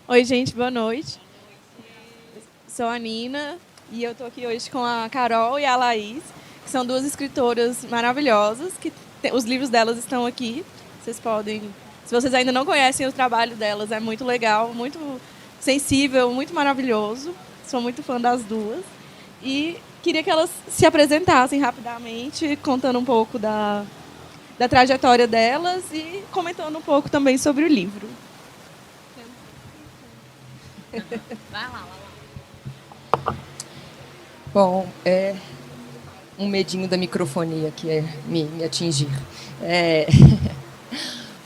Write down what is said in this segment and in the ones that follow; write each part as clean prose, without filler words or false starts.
Oi, gente, boa noite. Sou a Nina e eu estou aqui hoje com a Carol e a Laís, que são duas escritoras maravilhosas, os livros delas estão aqui. Vocês podem, se vocês ainda não conhecem o trabalho delas, é muito legal, muito sensível, muito maravilhoso. Sou muito fã das duas. E queria que elas se apresentassem rapidamente, contando um pouco da trajetória delas e comentando um pouco também sobre o livro. Vai lá. Bom, um medinho da microfonia que é me atingir. É,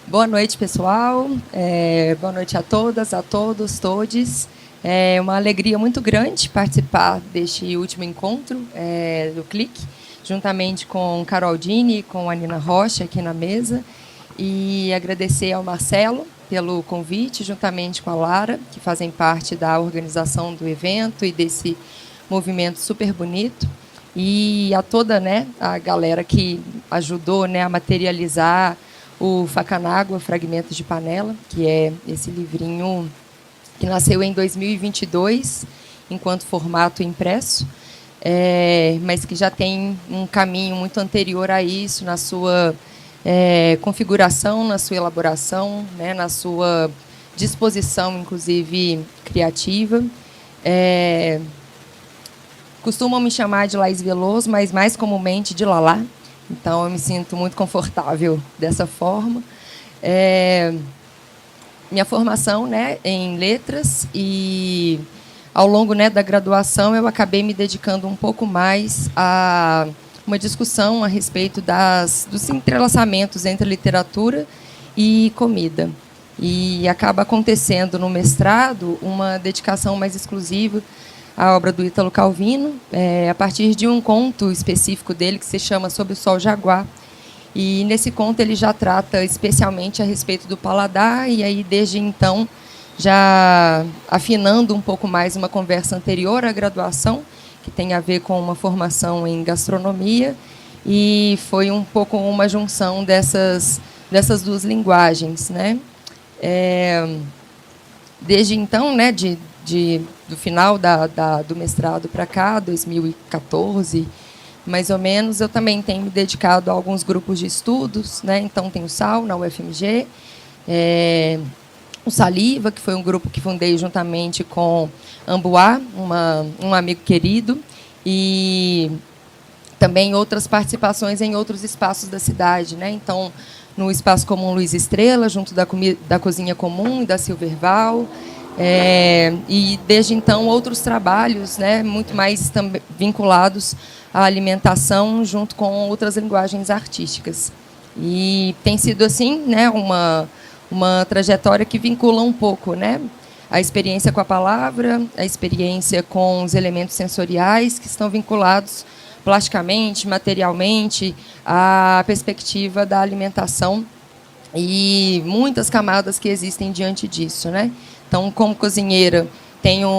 Boa noite, pessoal. Boa noite a todas, a todos, todes. É uma alegria muito grande participar deste último encontro do Clique, juntamente com Carol Dini e com a Nina Rocha aqui na mesa. E agradecer ao Marcelo pelo convite, juntamente com a Lara, que fazem parte da organização do evento e desse movimento super bonito. E a toda, né, a galera que ajudou, né, a materializar o Facanágua, Fragmentos de Panela, que é esse livrinho que nasceu em 2022, enquanto formato impresso, mas que já tem um caminho muito anterior a isso, na sua configuração, na sua elaboração, né, na sua disposição, inclusive, criativa. Costumam me chamar de Laís Veloso, mas mais comumente de Lalá. Então, eu me sinto muito confortável dessa forma. Minha formação, né, em letras, e ao longo, né, da graduação eu acabei me dedicando um pouco mais a uma discussão a respeito dos entrelaçamentos entre literatura e comida. E acaba acontecendo no mestrado uma dedicação mais exclusiva à obra do Ítalo Calvino, a partir de um conto específico dele que se chama Sob o Sol Jaguar. E nesse conto ele já trata especialmente a respeito do paladar, e aí desde então, já afinando um pouco mais uma conversa anterior à graduação, que tem a ver com uma formação em gastronomia, e foi um pouco uma junção dessas duas linguagens, né? Desde então, né, do final do mestrado para cá, 2014, mais ou menos, eu também tenho me dedicado a alguns grupos de estudos, né? Então, tem o SAL, na UFMG, o Saliva, que foi um grupo que fundei juntamente com Ambuá, um amigo querido, e também outras participações em outros espaços da cidade, né? Então, no Espaço Comum Luiz Estrela, junto da Cozinha Comum e da Silverval, e desde então outros trabalhos, né, muito mais vinculados à alimentação, junto com outras linguagens artísticas. E tem sido assim, né, uma trajetória que vincula um pouco, né, a experiência com a palavra, a experiência com os elementos sensoriais que estão vinculados plasticamente, materialmente, à perspectiva da alimentação e muitas camadas que existem diante disso, né? Então, como cozinheira, tenho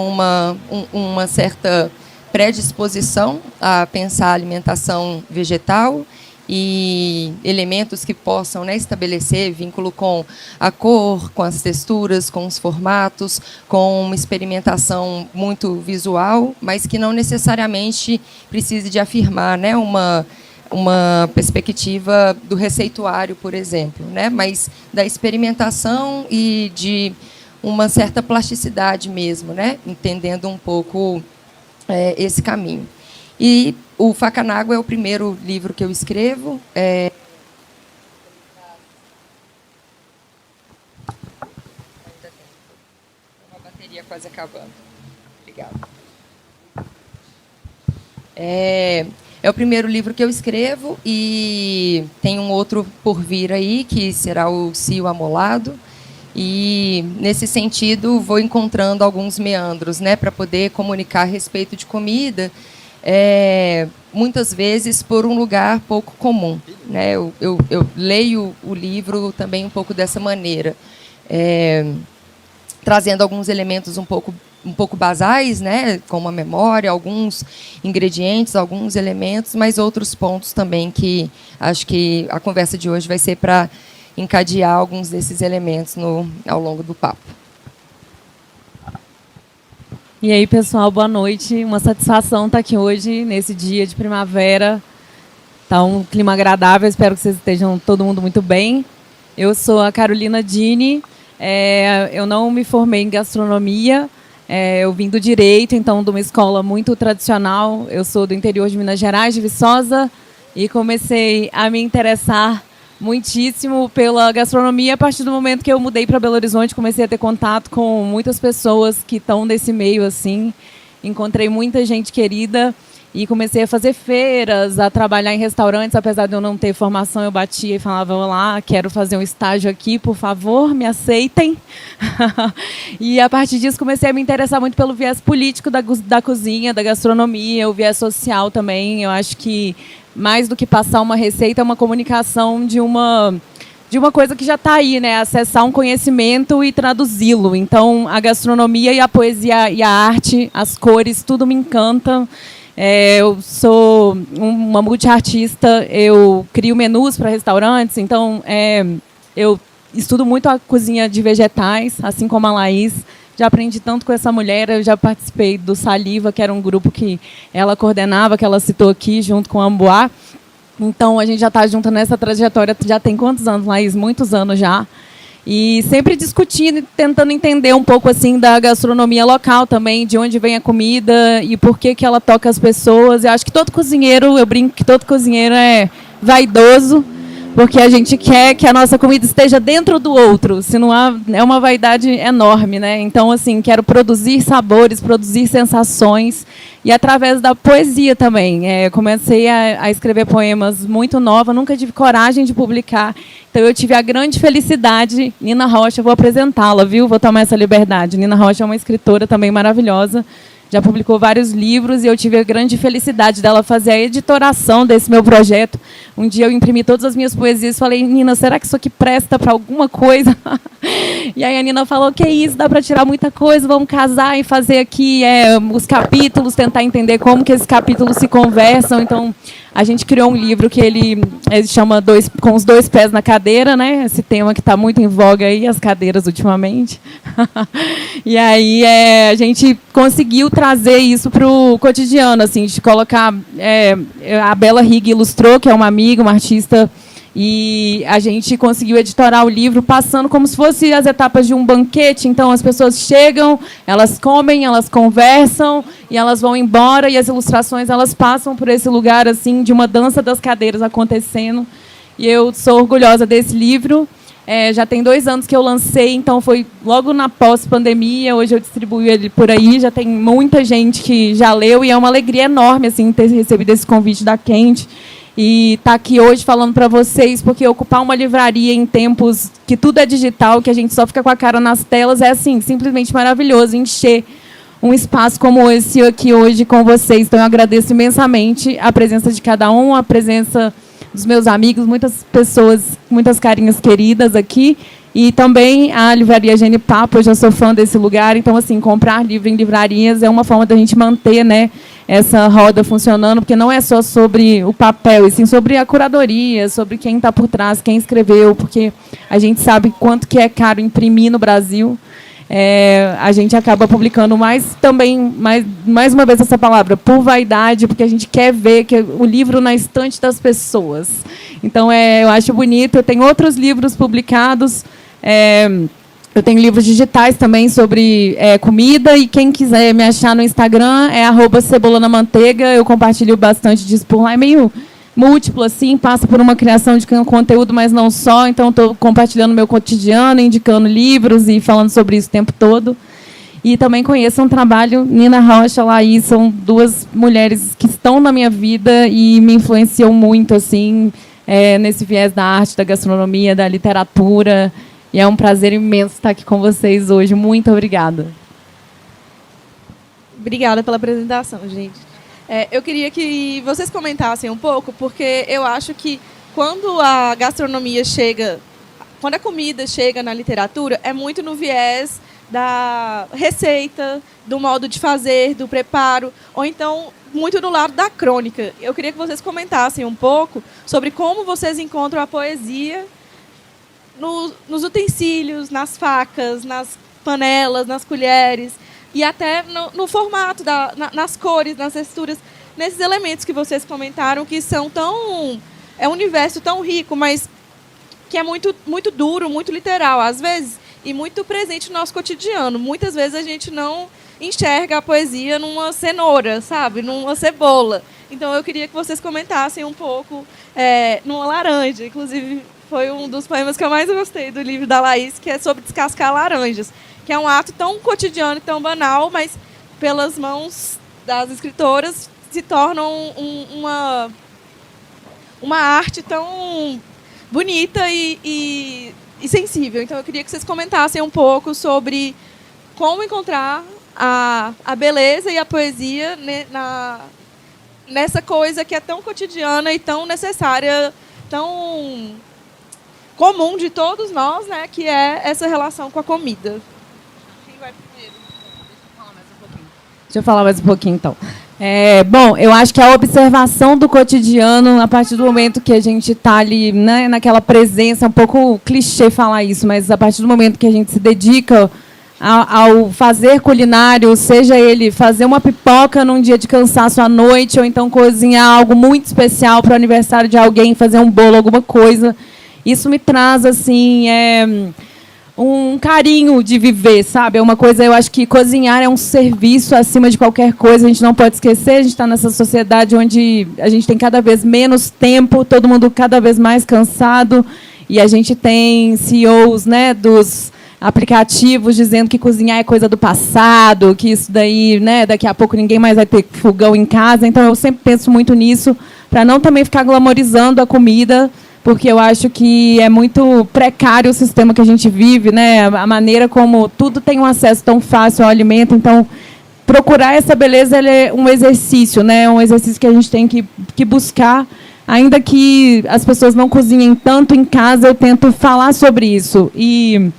uma certa predisposição a pensar a alimentação vegetal e elementos que possam, né, estabelecer vínculo com a cor, com as texturas, com os formatos, com uma experimentação muito visual, mas que não necessariamente precise de afirmar, né, uma perspectiva do receituário, por exemplo, né, mas da experimentação e de uma certa plasticidade mesmo, né, entendendo um pouco esse caminho. E o Facanágua é o primeiro livro que eu escrevo. Uma bateria quase acabando. Obrigada. É o primeiro livro que eu escrevo e tem um outro por vir aí, que será o Cio Amolado. E, nesse sentido, vou encontrando alguns meandros, né, para poder comunicar a respeito de comida, muitas vezes por um lugar pouco comum, né? Eu leio o livro também um pouco dessa maneira, trazendo alguns elementos um pouco basais, né, como a memória, alguns ingredientes, alguns elementos, mas outros pontos também que acho que a conversa de hoje vai ser para encadear alguns desses elementos ao longo do papo. E aí, pessoal, boa noite. Uma satisfação estar aqui hoje, nesse dia de primavera. Tá um clima agradável, espero que vocês estejam todo mundo muito bem. Eu sou a Carolina Dini, eu não me formei em gastronomia, eu vim do direito, então de uma escola muito tradicional. Eu sou do interior de Minas Gerais, de Viçosa, e comecei a me interessar muitíssimo pela gastronomia a partir do momento que eu mudei para Belo Horizonte, comecei a ter contato com muitas pessoas que estão nesse meio assim. Encontrei muita gente querida e comecei a fazer feiras, a trabalhar em restaurantes. Apesar de eu não ter formação, eu batia e falava: olá, quero fazer um estágio aqui, por favor, me aceitem. E a partir disso comecei a me interessar muito pelo viés político da cozinha, da gastronomia, o viés social também. Eu acho que mais do que passar uma receita, é uma comunicação de uma coisa que já está aí, né? Acessar um conhecimento e traduzi-lo. Então, a gastronomia e a poesia e a arte, as cores, tudo me encanta. Eu sou uma multiartista, eu crio menus para restaurantes, então eu estudo muito a cozinha de vegetais, assim como a Laís. Já aprendi tanto com essa mulher, eu já participei do Saliva, que era um grupo que ela coordenava, que ela citou aqui, junto com a Amboá. Então, a gente já está junto nessa trajetória, já tem quantos anos, Laís? Muitos anos já. E sempre discutindo e tentando entender um pouco assim da gastronomia local também, de onde vem a comida e por que ela toca as pessoas. Eu acho que todo cozinheiro, eu brinco que todo cozinheiro é vaidoso, porque a gente quer que a nossa comida esteja dentro do outro, se não há, é uma vaidade enorme, né? Então, assim, quero produzir sabores, produzir sensações, e através da poesia também. Comecei a escrever poemas muito nova, nunca tive coragem de publicar, então eu tive a grande felicidade. Nina Rocha, vou apresentá-la, viu? Vou tomar essa liberdade. Nina Rocha é uma escritora também maravilhosa, já publicou vários livros, e eu tive a grande felicidade dela fazer a editoração desse meu projeto. Um dia eu imprimi todas as minhas poesias e falei: Nina, será que isso aqui presta para alguma coisa? E aí a Nina falou: que isso, dá para tirar muita coisa, vamos casar e fazer aqui os capítulos, tentar entender como que esses capítulos se conversam. Então, a gente criou um livro que ele chama Com os Dois Pés na Cadeira, né? Esse tema que está muito em voga aí, as cadeiras ultimamente. E aí a gente conseguiu trazer isso para o cotidiano, assim, de colocar... a Bela Rig ilustrou, que é uma amiga, uma artista, e a gente conseguiu editorar o livro passando como se fosse as etapas de um banquete. Então, as pessoas chegam, elas comem, elas conversam e elas vão embora, e as ilustrações elas passam por esse lugar assim de uma dança das cadeiras acontecendo. E eu sou orgulhosa desse livro. Já tem 2 anos que eu lancei, então foi logo na pós-pandemia. Hoje eu distribuo ele por aí, já tem muita gente que já leu, e é uma alegria enorme assim, ter recebido esse convite da Quente e estar aqui hoje falando para vocês, porque ocupar uma livraria em tempos que tudo é digital, que a gente só fica com a cara nas telas, é assim, simplesmente maravilhoso, encher um espaço como esse aqui hoje com vocês. Então, eu agradeço imensamente a presença de cada um, a presença dos meus amigos, muitas pessoas, muitas carinhas queridas aqui, e também a Livraria Gene Papo. Eu já sou fã desse lugar, então, assim, comprar livro em livrarias é uma forma da gente manter, né, essa roda funcionando, porque não é só sobre o papel, e sim sobre a curadoria, sobre quem está por trás, quem escreveu, porque a gente sabe quanto que é caro imprimir no Brasil. A gente acaba publicando mais uma vez essa palavra, por vaidade, porque a gente quer ver que o livro na estante das pessoas. Então, eu acho bonito. Eu tenho outros livros publicados, eu tenho livros digitais também sobre comida, e quem quiser me achar no Instagram é @cebolanamanteiga. Eu compartilho bastante disso por lá, é meio múltiplo, assim, passa por uma criação de conteúdo, mas não só. Então, estou compartilhando meu cotidiano, indicando livros e falando sobre isso o tempo todo. E também conheçam o trabalho. Nina Rocha, Laís, são 2 mulheres que estão na minha vida e me influenciam muito, assim, nesse viés da arte, da gastronomia, da literatura. E é um prazer imenso estar aqui com vocês hoje. Muito obrigada. Obrigada pela apresentação, gente. Eu queria que vocês comentassem um pouco, porque eu acho que quando a gastronomia chega, quando a comida chega na literatura, é muito no viés da receita, do modo de fazer, do preparo, ou então muito no lado da crônica. Eu queria que vocês comentassem um pouco sobre como vocês encontram a poesia nos utensílios, nas facas, nas panelas, nas colheres, e até no formato, nas cores, nas texturas, nesses elementos que vocês comentaram, que são tão... É um universo tão rico, mas que é muito, muito duro, muito literal, às vezes, e muito presente no nosso cotidiano. Muitas vezes a gente não enxerga a poesia numa cenoura, sabe? Numa cebola. Então, eu queria que vocês comentassem um pouco numa laranja. Inclusive, foi um dos poemas que eu mais gostei do livro da Laís, que é sobre descascar laranjas, que é um ato tão cotidiano e tão banal, mas pelas mãos das escritoras se torna uma arte tão bonita e sensível. Então, eu queria que vocês comentassem um pouco sobre como encontrar a beleza e a poesia nessa coisa que é tão cotidiana e tão necessária, tão comum de todos nós, né, que é essa relação com a comida. Quem vai primeiro? Deixa eu falar mais um pouquinho, então. Bom, eu acho que a observação do cotidiano, a partir do momento que a gente está ali, né, naquela presença, é um pouco clichê falar isso, mas a partir do momento que a gente se dedica ao fazer culinário, seja ele fazer uma pipoca num dia de cansaço à noite, ou então cozinhar algo muito especial para o aniversário de alguém, fazer um bolo, alguma coisa, isso me traz, assim, um carinho de viver, sabe? É uma coisa, eu acho que cozinhar é um serviço acima de qualquer coisa, a gente não pode esquecer, a gente está nessa sociedade onde a gente tem cada vez menos tempo, todo mundo cada vez mais cansado, e a gente tem CEOs, né, dos aplicativos dizendo que cozinhar é coisa do passado, que isso daí, né, daqui a pouco ninguém mais vai ter fogão em casa. Então, eu sempre penso muito nisso, para não também ficar glamorizando a comida, porque eu acho que é muito precário o sistema que a gente vive, né, a maneira como tudo tem um acesso tão fácil ao alimento. Então, procurar essa beleza é um exercício, né, um exercício que a gente tem que buscar. Ainda que as pessoas não cozinhem tanto em casa, eu tento falar sobre isso. E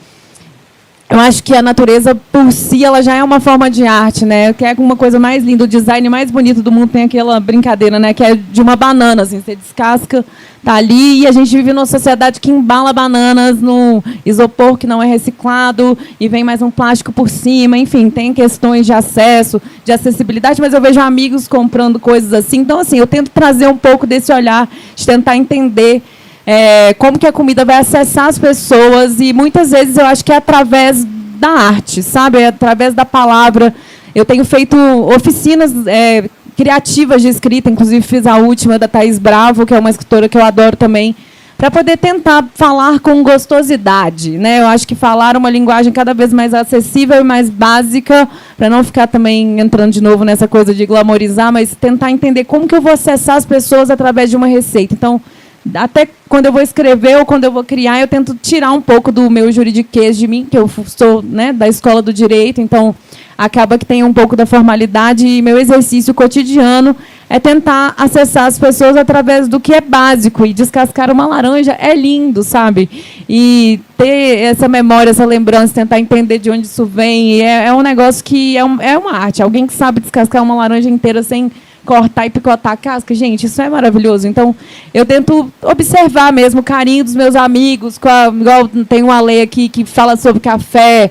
eu acho que a natureza, por si, ela já é uma forma de arte, né? Que é uma coisa mais linda, o design mais bonito do mundo tem aquela brincadeira, né? Que é de uma banana, assim, você descasca, tá ali, e a gente vive numa sociedade que embala bananas no isopor que não é reciclado, e vem mais um plástico por cima, enfim, tem questões de acesso, de acessibilidade, mas eu vejo amigos comprando coisas assim. Então, assim, eu tento trazer um pouco desse olhar, de tentar entender como que a comida vai acessar as pessoas, e muitas vezes eu acho que é através da arte, sabe? É através da palavra. Eu tenho feito oficinas criativas de escrita, inclusive fiz a última da Thaís Bravo, que é uma escritora que eu adoro também, para poder tentar falar com gostosidade, né? Eu acho que falar uma linguagem cada vez mais acessível e mais básica, para não ficar também entrando de novo nessa coisa de glamorizar, mas tentar entender como que eu vou acessar as pessoas através de uma receita. Então, até quando eu vou escrever ou quando eu vou criar, eu tento tirar um pouco do meu juridiquês de mim, que eu sou, né, da escola do direito, então acaba que tem um pouco da formalidade, e meu exercício cotidiano é tentar acessar as pessoas através do que é básico, e descascar uma laranja é lindo, sabe? E ter essa memória, essa lembrança, tentar entender de onde isso vem, e é um negócio que é uma arte. Alguém que sabe descascar uma laranja inteira sem cortar e picotar a casca, gente, isso é maravilhoso. Então, eu tento observar mesmo o carinho dos meus amigos, igual tem uma lei aqui que fala sobre café,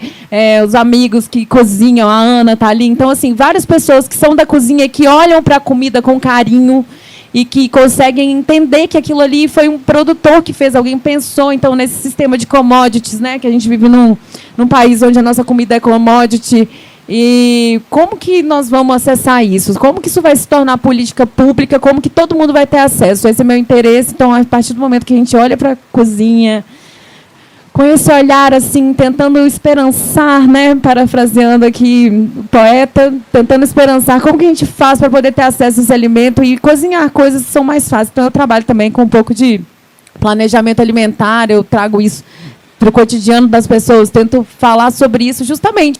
os amigos que cozinham, a Ana está ali. Então, assim, várias pessoas que são da cozinha, que olham para a comida com carinho e que conseguem entender que aquilo ali foi um produtor que fez, alguém pensou. Então, nesse sistema de commodities, né, que a gente vive num país onde a nossa comida é commodity. E como que nós vamos acessar isso? Como que isso vai se tornar política pública? Como que todo mundo vai ter acesso? Esse é meu interesse. Então, a partir do momento que a gente olha para a cozinha, com esse olhar, assim, tentando esperançar, né, parafraseando aqui o poeta, tentando esperançar como que a gente faz para poder ter acesso a esse alimento e cozinhar coisas que são mais fáceis. Então, eu trabalho também com um pouco de planejamento alimentar, eu trago isso para o cotidiano das pessoas, tento falar sobre isso justamente.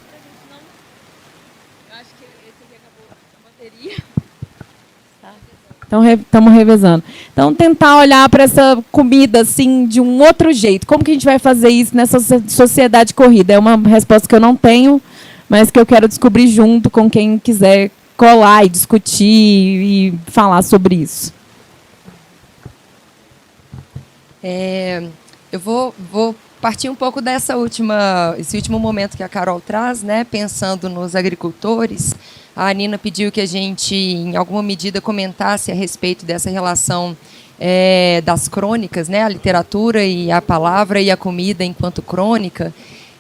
Então, estamos revezando. Então, tentar olhar para essa comida assim, de um outro jeito. Como que a gente vai fazer isso nessa sociedade corrida? É uma resposta que eu não tenho, mas que eu quero descobrir junto com quem quiser colar e discutir e falar sobre isso. Eu vou partir um pouco esse último momento que a Carol traz, né, pensando nos agricultores. A Nina pediu que a gente, em alguma medida, comentasse a respeito dessa relação das crônicas, né, a literatura e a palavra e a comida enquanto crônica.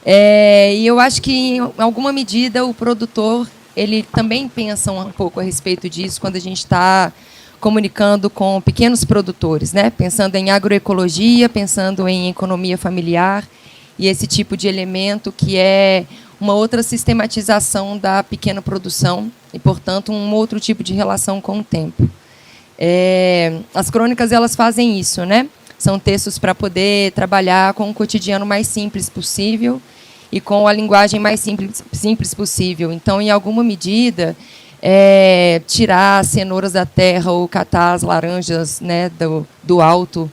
E eu acho que, em alguma medida, o produtor ele também pensa um pouco a respeito disso quando a gente está comunicando com pequenos produtores, né? Pensando em agroecologia, pensando em economia familiar e esse tipo de elemento que é uma outra sistematização da pequena produção e, portanto, um outro tipo de relação com o tempo. As crônicas elas fazem isso, né? São textos para poder trabalhar com o cotidiano mais simples possível e com a linguagem mais simples possível. Então, em alguma medida, tirar as cenouras da terra ou catar as laranjas, né, do alto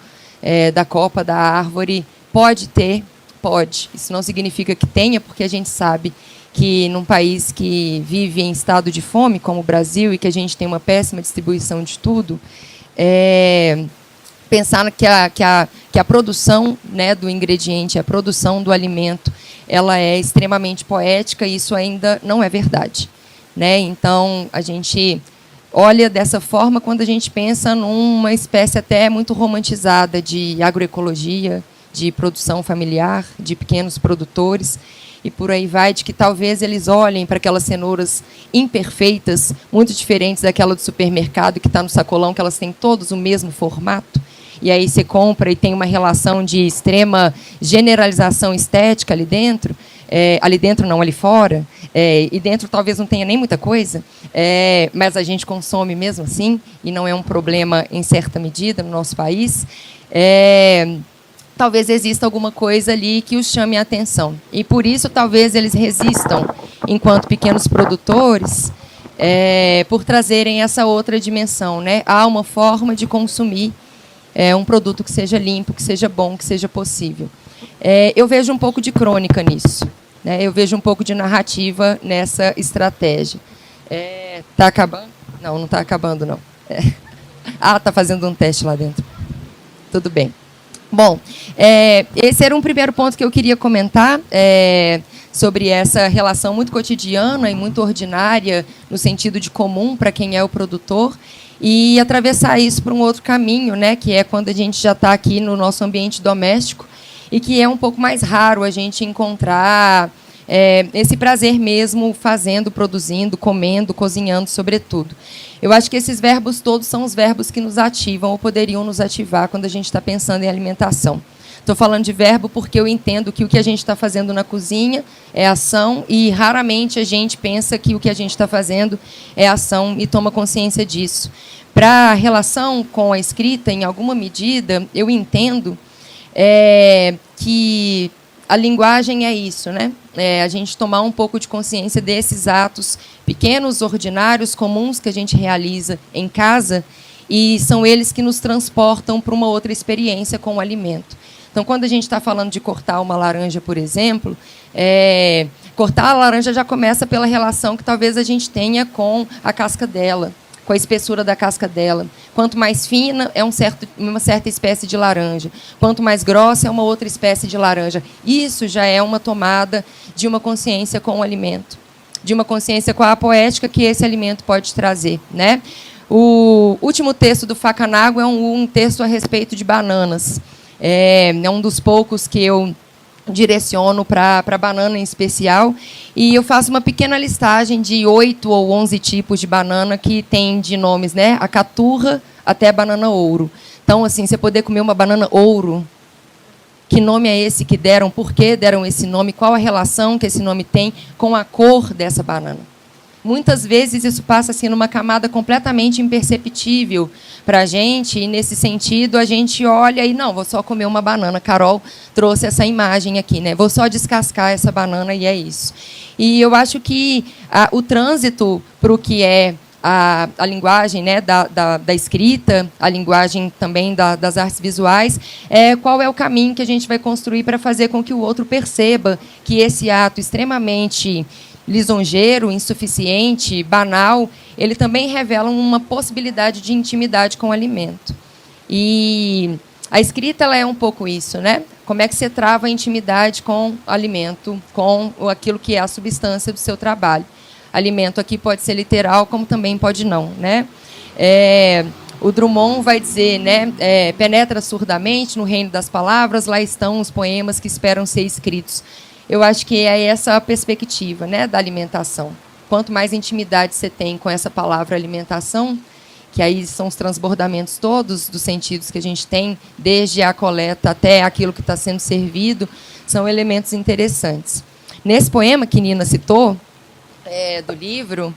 da copa da árvore, pode. Isso não significa que tenha, porque a gente sabe que num país que vive em estado de fome, como o Brasil, e que a gente tem uma péssima distribuição de tudo, pensar que a produção, né, do ingrediente, a produção do alimento, ela é extremamente poética, e isso ainda não é verdade, né? Então, a gente olha dessa forma quando a gente pensa numa espécie até muito romantizada de agroecologia, de produção familiar, de pequenos produtores, e por aí vai, de que talvez eles olhem para aquelas cenouras imperfeitas, muito diferentes daquela do supermercado, que está no sacolão, que elas têm todos o mesmo formato, e aí você compra e tem uma relação de extrema generalização estética ali dentro, ali fora, e dentro talvez não tenha nem muita coisa, mas a gente consome mesmo assim, e não é um problema em certa medida no nosso país. Talvez exista alguma coisa ali que os chame a atenção. E, por isso, talvez eles resistam, enquanto pequenos produtores, por trazerem essa outra dimensão, né? Há uma forma de consumir um produto que seja limpo, que seja bom, que seja possível. Eu vejo um pouco de crônica nisso, né? Eu vejo um pouco de narrativa nessa estratégia. Está acabando? Não está acabando, não. Está fazendo um teste lá dentro. Tudo bem. Bom, esse era um primeiro ponto que eu queria comentar, sobre essa relação muito cotidiana e muito ordinária, no sentido de comum para quem é o produtor, e atravessar isso para um outro caminho, né, que é quando a gente já está aqui no nosso ambiente doméstico, e que é um pouco mais raro a gente encontrar esse prazer mesmo fazendo, produzindo, comendo, cozinhando, sobretudo. Eu acho que esses verbos todos são os verbos que nos ativam ou poderiam nos ativar quando a gente está pensando em alimentação. Estou falando de verbo porque eu entendo que o que a gente está fazendo na cozinha é ação, e raramente a gente pensa que o que a gente está fazendo é ação e toma consciência disso. Para a relação com a escrita, em alguma medida, eu entendo que a linguagem é isso, né? A gente tomar um pouco de consciência desses atos pequenos, ordinários, comuns que a gente realiza em casa, e são eles que nos transportam para uma outra experiência com o alimento. Então, quando a gente está falando de cortar uma laranja, por exemplo, cortar a laranja já começa pela relação que talvez a gente tenha com a casca dela, com a espessura da casca dela. Quanto mais fina, é uma certa espécie de laranja. Quanto mais grossa, é uma outra espécie de laranja. Isso já é uma tomada de uma consciência com o alimento, de uma consciência com a poética que esse alimento pode trazer, né? O último texto do Facanago é um texto a respeito de bananas. É um dos poucos que eu direciono para banana em especial, e eu faço uma pequena listagem de 8 ou 11 tipos de banana que tem de nomes, né? A caturra até a banana ouro. Então, assim, você poder comer uma banana ouro, que nome é esse que deram, por que deram esse nome, qual a relação que esse nome tem com a cor dessa banana. Muitas vezes isso passa assim numa camada completamente imperceptível para a gente, e nesse sentido a gente olha e não, vou só comer uma banana. Carol trouxe essa imagem aqui, né? Vou só descascar essa banana e é isso. E eu acho que o trânsito para o que é a linguagem, né, da escrita, a linguagem também das artes visuais, qual é o caminho que a gente vai construir para fazer com que o outro perceba que esse ato extremamente lisonjeiro, insuficiente, banal, ele também revela uma possibilidade de intimidade com o alimento. E a escrita ela é um pouco isso, né? Como é que você trava a intimidade com o alimento, com aquilo que é a substância do seu trabalho? Alimento aqui pode ser literal, como também pode não, né? O Drummond vai dizer, né, penetra surdamente no reino das palavras, lá estão os poemas que esperam ser escritos. Eu acho que é essa a perspectiva, né, da alimentação. Quanto mais intimidade você tem com essa palavra alimentação, que aí são os transbordamentos todos dos sentidos que a gente tem, desde a coleta até aquilo que está sendo servido, são elementos interessantes. Nesse poema que Nina citou, do livro,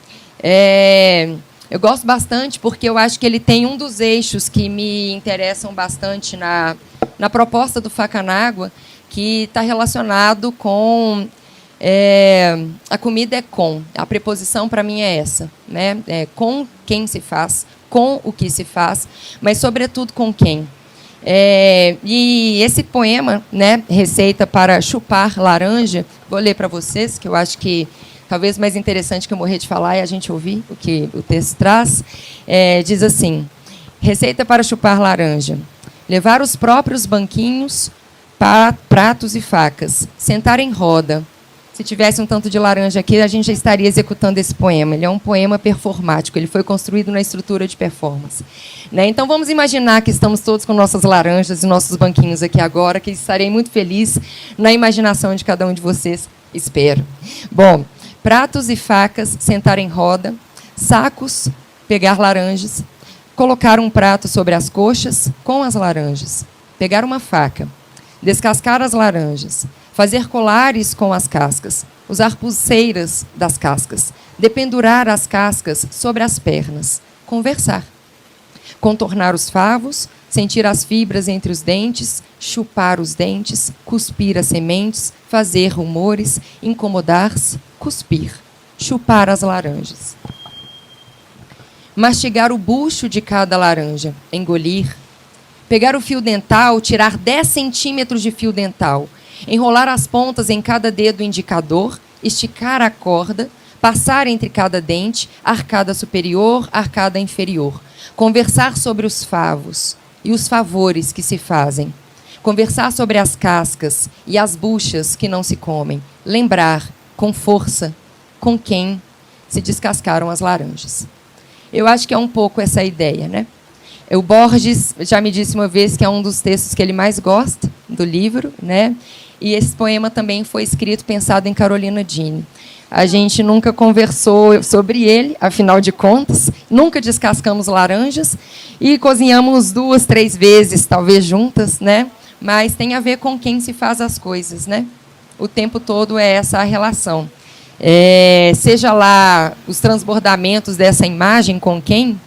eu gosto bastante porque eu acho que ele tem um dos eixos que me interessam bastante na proposta do Faca n'Água, que está relacionado com... a comida é com. A preposição, para mim, é essa, né? Com quem se faz, com o que se faz, mas, sobretudo, com quem. E esse poema, né, Receita para Chupar Laranja, vou ler para vocês, que eu acho que talvez mais interessante que eu morrer de falar é a gente ouvir o que o texto traz. Diz assim: Receita para chupar laranja. Levar os próprios banquinhos, pratos e facas. Sentar em roda. Se tivesse um tanto de laranja aqui, a gente já estaria executando esse poema. Ele é um poema performático, ele foi construído na estrutura de performance. Né? Então, vamos imaginar que estamos todos com nossas laranjas e nossos banquinhos aqui agora, que estarei muito feliz na imaginação de cada um de vocês, espero. Bom, pratos e facas, sentar em roda, sacos, pegar laranjas, colocar um prato sobre as coxas com as laranjas, pegar uma faca, descascar as laranjas, fazer colares com as cascas, usar pulseiras das cascas, dependurar as cascas sobre as pernas, conversar, contornar os favos, sentir as fibras entre os dentes, chupar os dentes, cuspir as sementes, fazer rumores, incomodar-se, cuspir, chupar as laranjas. Mastigar o bucho de cada laranja, engolir, pegar o fio dental, tirar 10 centímetros de fio dental, enrolar as pontas em cada dedo indicador, esticar a corda, passar entre cada dente, arcada superior, arcada inferior, conversar sobre os favos e os favores que se fazem, conversar sobre as cascas e as buchas que não se comem, lembrar, com força, com quem se descascaram as laranjas. Eu acho que é um pouco essa ideia, né? O Borges já me disse uma vez que é um dos textos que ele mais gosta do livro, né? E esse poema também foi escrito, pensado em Carolina Dini. A gente nunca conversou sobre ele, afinal de contas, nunca descascamos laranjas e cozinhamos 2, 3 vezes, talvez juntas, né? Mas tem a ver com quem se faz as coisas, né? O tempo todo é essa a relação. Seja lá os transbordamentos dessa imagem com quem,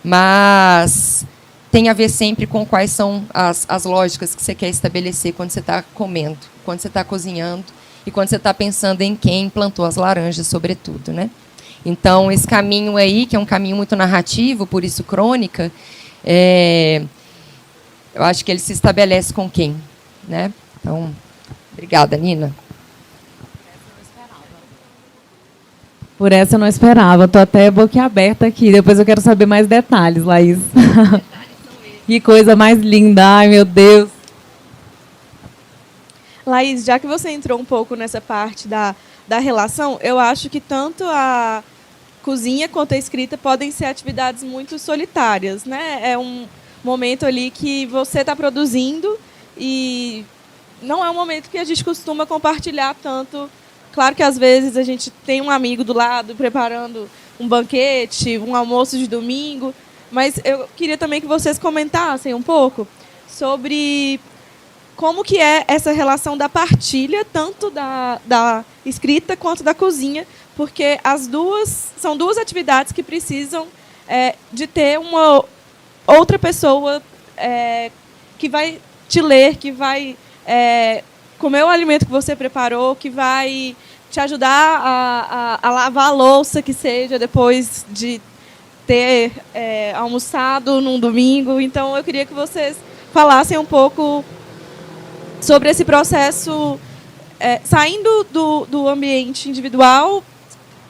mas tem a ver sempre com quais são as lógicas que você quer estabelecer quando você está comendo, quando você está cozinhando e quando você está pensando em quem plantou as laranjas, sobretudo, né? Então, esse caminho aí, que é um caminho muito narrativo, por isso crônica, eu acho que ele se estabelece com quem, né? Então, obrigada, Nina. Por essa eu não esperava. Estou até boquiaberta aqui. Depois eu quero saber mais detalhes, Laís. Que coisa mais linda. Ai, meu Deus. Laís, já que você entrou um pouco nessa parte da relação, eu acho que tanto a cozinha quanto a escrita podem ser atividades muito solitárias, né? É um momento ali que você está produzindo e não é um momento que a gente costuma compartilhar tanto. Claro que, às vezes, a gente tem um amigo do lado preparando um banquete, um almoço de domingo, mas eu queria também que vocês comentassem um pouco sobre como que é essa relação da partilha, tanto da escrita quanto da cozinha, porque são duas atividades que precisam de ter uma outra pessoa que vai te ler, que vai comer o alimento que você preparou, que vai te ajudar a lavar a louça, que seja depois de ter almoçado num domingo. Então, eu queria que vocês falassem um pouco sobre esse processo, saindo do ambiente individual,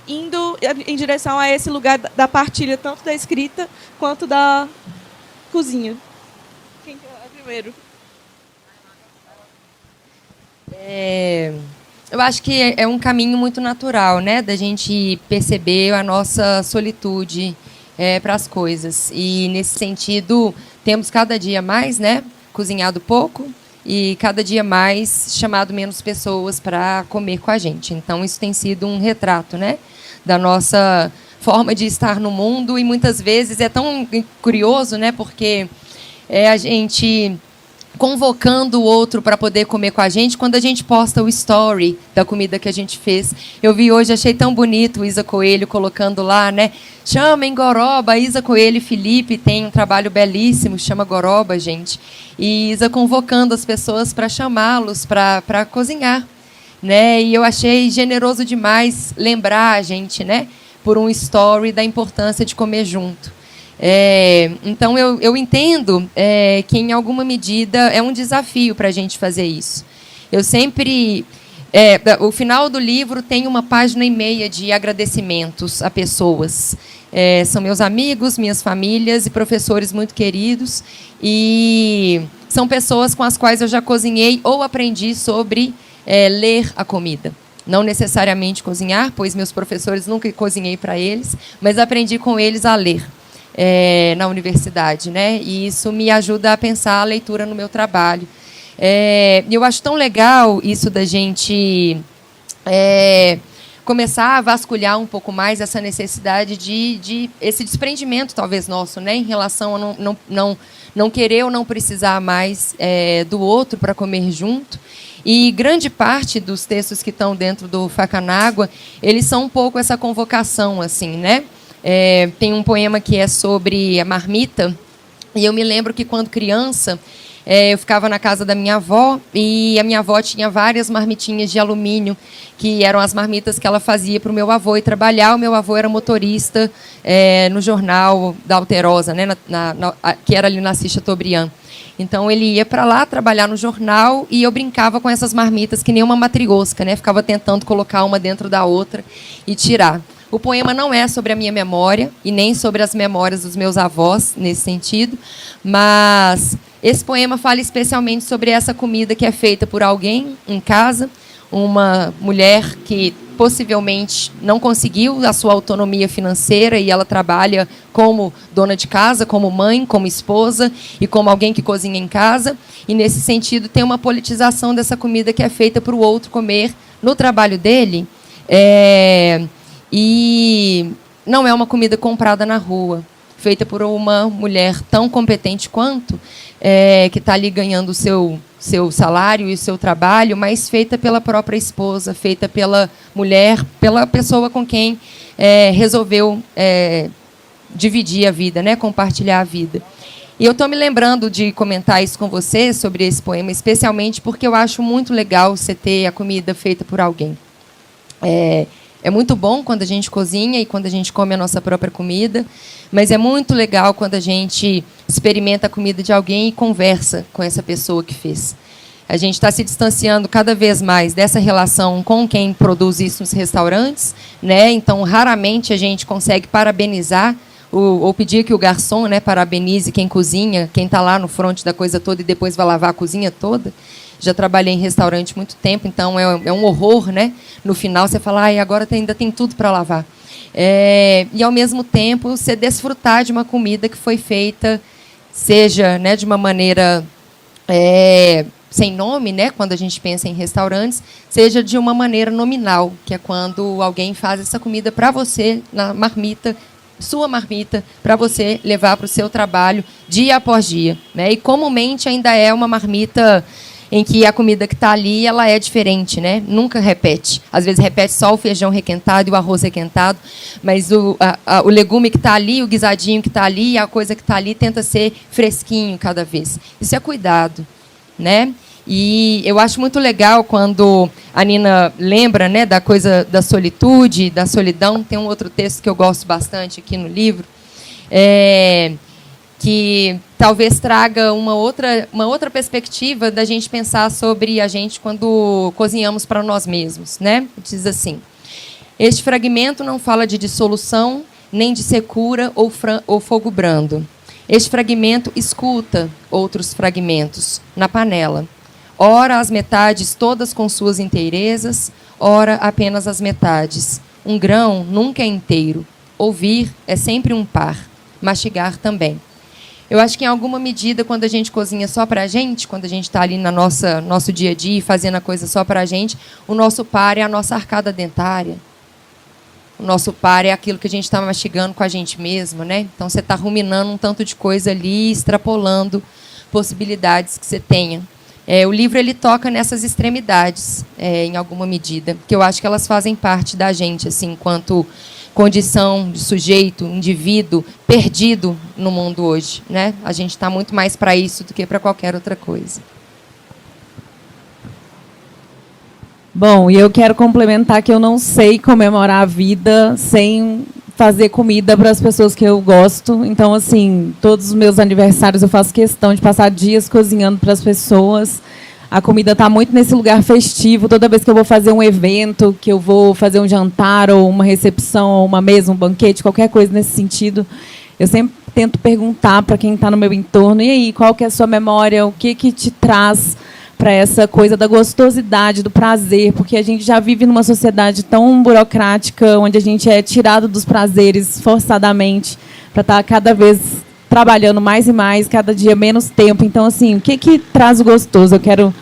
indo em direção a esse lugar da partilha, tanto da escrita quanto da cozinha. Quem quer primeiro? Eu acho que é um caminho muito natural, né, da gente perceber a nossa solitude para as coisas. E, nesse sentido, temos cada dia mais, né, cozinhado pouco e cada dia mais chamado menos pessoas para comer com a gente. Então, isso tem sido um retrato, né, da nossa forma de estar no mundo. E, muitas vezes, é tão curioso, né, porque a gente convocando o outro para poder comer com a gente quando a gente posta o story da comida que a gente fez. Eu vi hoje, achei tão bonito o Isa Coelho colocando lá, né? Chamem Goroba, Isa Coelho e Felipe tem um trabalho belíssimo, chama Goroba, gente. E Isa convocando as pessoas para chamá-los para cozinhar, né? E eu achei generoso demais lembrar a gente, né? Por um story da importância de comer junto. Então, eu entendo que, em alguma medida, é um desafio para a gente fazer isso. Eu sempre... o final do livro tem 1,5 páginas de agradecimentos a pessoas. São meus amigos, minhas famílias e professores muito queridos. E são pessoas com as quais eu já cozinhei ou aprendi sobre ler a comida. Não necessariamente cozinhar, pois meus professores nunca cozinhei para eles, mas aprendi com eles a ler. Na universidade, né? E isso me ajuda a pensar a leitura no meu trabalho. Eu acho tão legal isso da gente começar a vasculhar um pouco mais essa necessidade de esse desprendimento, talvez, nosso, né? Em relação a não querer ou não precisar mais do outro para comer junto. E grande parte dos textos que estão dentro do Faca n'Água, eles são um pouco essa convocação, assim, né? Tem um poema que é sobre a marmita, e eu me lembro que, quando criança, eu ficava na casa da minha avó, e a minha avó tinha várias marmitinhas de alumínio, que eram as marmitas que ela fazia para o meu avô ir trabalhar. O meu avô era motorista no jornal da Alterosa, né, que era ali na Assis Chateaubriand. Então, ele ia para lá trabalhar no jornal, e eu brincava com essas marmitas que nem uma matriosca, né? Ficava tentando colocar uma dentro da outra e tirar. O poema não é sobre a minha memória e nem sobre as memórias dos meus avós, nesse sentido, mas esse poema fala especialmente sobre essa comida que é feita por alguém em casa, uma mulher que possivelmente não conseguiu a sua autonomia financeira e ela trabalha como dona de casa, como mãe, como esposa e como alguém que cozinha em casa. E, nesse sentido, tem uma politização dessa comida que é feita para o outro comer no trabalho dele. E não é uma comida comprada na rua, feita por uma mulher tão competente quanto, que está ali ganhando o seu salário e o seu trabalho, mas feita pela própria esposa, feita pela mulher, pela pessoa com quem resolveu dividir a vida, né, compartilhar a vida. E eu estou me lembrando de comentar isso com você, sobre esse poema, especialmente porque eu acho muito legal você ter a comida feita por alguém. É muito bom quando a gente cozinha e quando a gente come a nossa própria comida, mas é muito legal quando a gente experimenta a comida de alguém e conversa com essa pessoa que fez. A gente está se distanciando cada vez mais dessa relação com quem produz isso nos restaurantes, né? Então, raramente a gente consegue parabenizar ou pedir que o garçom, né, parabenize quem cozinha, quem está lá no front da coisa toda e depois vai lavar a cozinha toda. Já trabalhei em restaurante muito tempo, então é um horror, né? No final você fala, agora ainda tem tudo para lavar. E, ao mesmo tempo, você desfrutar de uma comida que foi feita, seja, né, de uma maneira sem nome, né, quando a gente pensa em restaurantes, seja de uma maneira nominal, que é quando alguém faz essa comida para você, na marmita, sua marmita, para você levar para o seu trabalho dia após dia, né? E, comumente, ainda é uma marmita em que a comida que está ali, ela é diferente, né? Nunca repete. Às vezes repete só o feijão requentado e o arroz requentado, mas o legume que está ali, o guisadinho que está ali, a coisa que está ali tenta ser fresquinho cada vez. Isso é cuidado, né? E eu acho muito legal quando a Nina lembra, né, da coisa da solitude, da solidão. Tem um outro texto que eu gosto bastante aqui no livro, que talvez traga uma outra perspectiva da gente pensar sobre a gente quando cozinhamos para nós mesmos, né? Diz assim: este fragmento não fala de dissolução, nem de secura ou fogo brando. Este fragmento escuta outros fragmentos na panela. Ora as metades todas com suas inteirezas, ora apenas as metades. Um grão nunca é inteiro. Ouvir é sempre um par. Mastigar também. Eu acho que, em alguma medida, quando a gente cozinha só para a gente, quando a gente está ali no nosso dia a dia, fazendo a coisa só para a gente, o nosso par é a nossa arcada dentária. O nosso par é aquilo que a gente está mastigando com a gente mesmo, né? Então, você está ruminando um tanto de coisa ali, extrapolando possibilidades que você tenha. O livro ele toca nessas extremidades, em alguma medida, que eu acho que elas fazem parte da gente, assim, enquanto condição de sujeito, indivíduo, perdido no mundo hoje, né? A gente está muito mais para isso do que para qualquer outra coisa. Bom, e eu quero complementar que eu não sei comemorar a vida sem fazer comida para as pessoas que eu gosto. Então, assim, todos os meus aniversários eu faço questão de passar dias cozinhando para as pessoas. A comida está muito nesse lugar festivo. Toda vez que eu vou fazer um evento, que eu vou fazer um jantar, ou uma recepção, ou uma mesa, um banquete, qualquer coisa nesse sentido, eu sempre tento perguntar para quem está no meu entorno, e aí, qual que é a sua memória? O que te traz para essa coisa da gostosidade, do prazer? Porque a gente já vive numa sociedade tão burocrática, onde a gente é tirado dos prazeres forçadamente, para estar cada vez trabalhando mais e mais, cada dia menos tempo. Então, assim, o que traz o gostoso? Eu quero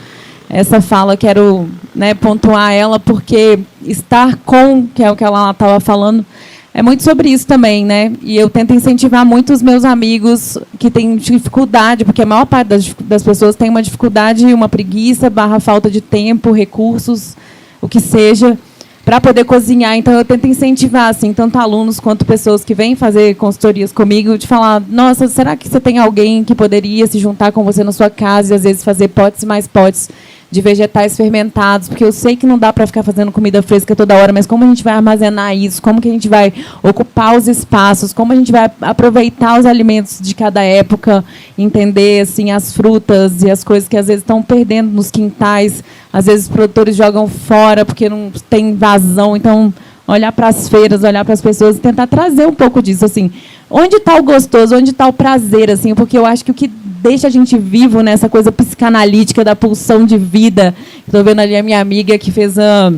essa fala, quero, né, pontuar ela, porque estar com, que é o que ela estava falando, é muito sobre isso também, né? E eu tento incentivar muito os meus amigos que têm dificuldade, porque a maior parte das pessoas tem uma dificuldade, uma preguiça, barra falta de tempo, recursos, o que seja, para poder cozinhar. Então, eu tento incentivar, assim, tanto alunos quanto pessoas que vêm fazer consultorias comigo, de falar, nossa, será que você tem alguém que poderia se juntar com você na sua casa e, às vezes, fazer potes e mais potes de vegetais fermentados? Porque eu sei que não dá para ficar fazendo comida fresca toda hora, mas como a gente vai armazenar isso? Como que a gente vai ocupar os espaços? Como a gente vai aproveitar os alimentos de cada época? Entender, assim, as frutas e as coisas que, às vezes, estão perdendo nos quintais. Às vezes, os produtores jogam fora porque não tem vazão. Então, olhar para as feiras, olhar para as pessoas e tentar trazer um pouco disso, assim. Onde está o gostoso? Onde está o prazer? Assim, porque eu acho que o que deixa a gente vivo nessa coisa psicanalítica da pulsão de vida. Estou vendo ali a minha amiga que fez a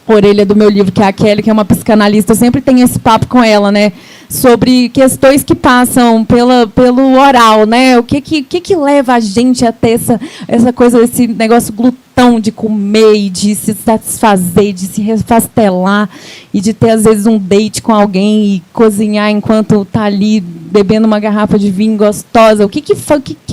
orelha do meu livro, que é a Kelly, que é uma psicanalista. Eu sempre tenho esse papo com ela, né, sobre questões que passam pelo oral, né? O que leva a gente a ter essa coisa, esse negócio glutão de comer e de se satisfazer, de se refastelar e de ter, às vezes, um date com alguém e cozinhar enquanto está ali bebendo uma garrafa de vinho gostosa. O que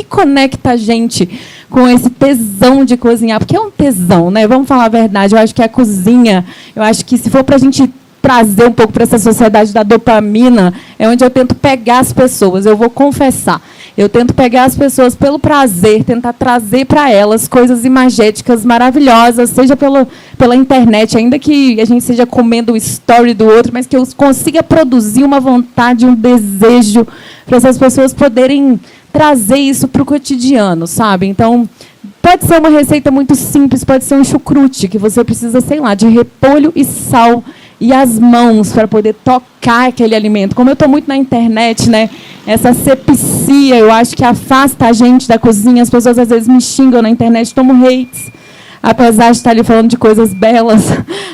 conecta a gente com esse tesão de cozinhar? Porque é um tesão, né? Vamos falar a verdade. Eu acho que a cozinha, eu acho que se for para a gente trazer um pouco para essa sociedade da dopamina, é onde eu tento pegar as pessoas. Eu vou confessar. Eu tento pegar as pessoas pelo prazer, tentar trazer para elas coisas imagéticas maravilhosas, seja pela internet, ainda que a gente seja comendo o story do outro, mas que eu consiga produzir uma vontade, um desejo para essas pessoas poderem trazer isso para o cotidiano, sabe? Então, pode ser uma receita muito simples, pode ser um chucrute, que você precisa, sei lá, de repolho e sal e as mãos para poder tocar aquele alimento. Como eu estou muito na internet, né, essa asepsia, eu acho que afasta a gente da cozinha. As pessoas, às vezes, me xingam na internet, tomam hates, apesar de estar ali falando de coisas belas.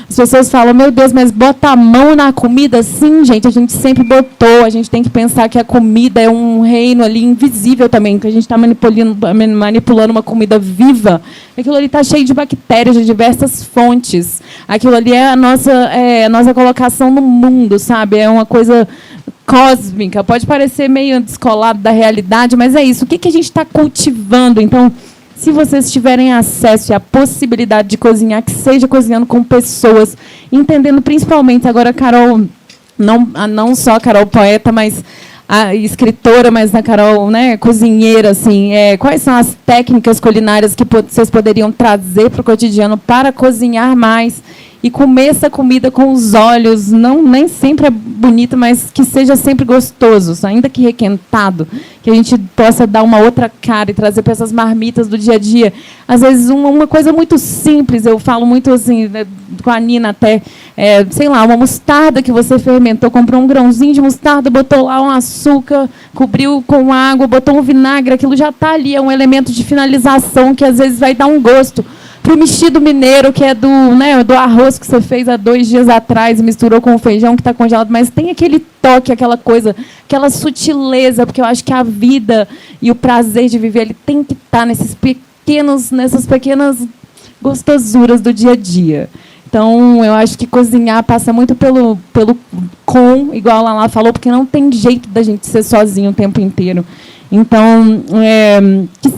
As pessoas falam, meu Deus, mas bota a mão na comida? Sim, gente, a gente sempre botou. A gente tem que pensar que a comida é um reino ali invisível também, que a gente está manipulando uma comida viva. Aquilo ali está cheio de bactérias de diversas fontes. Aquilo ali é a nossa colocação no mundo, sabe? É uma coisa cósmica. Pode parecer meio descolado da realidade, mas é isso. O que a gente está cultivando? Então, se vocês tiverem acesso e a possibilidade de cozinhar, que seja cozinhando com pessoas, entendendo principalmente, agora a Carol, não só a Carol poeta, mas a escritora, mas a Carol, né, cozinheira, assim, quais são as técnicas culinárias que vocês poderiam trazer para o cotidiano para cozinhar mais e comer essa comida com os olhos, nem sempre é bonito, mas que seja sempre gostoso, ainda que requentado, que a gente possa dar uma outra cara e trazer para essas marmitas do dia a dia. Às vezes, uma coisa muito simples, eu falo muito assim, com a Nina até, sei lá, uma mostarda que você fermentou, comprou um grãozinho de mostarda, botou lá um açúcar, açúcar, cobriu com água, botou um vinagre, aquilo já está ali, é um elemento de finalização que às vezes vai dar um gosto. Para o mexido mineiro, que é do arroz que você fez há 2 dias atrás e misturou com o feijão que está congelado, mas tem aquele toque, aquela coisa, aquela sutileza, porque eu acho que a vida e o prazer de viver ele tem que estar nessas pequenas gostosuras do dia a dia. Então, eu acho que cozinhar passa muito pelo igual a Lala falou, porque não tem jeito da gente ser sozinho o tempo inteiro. Então,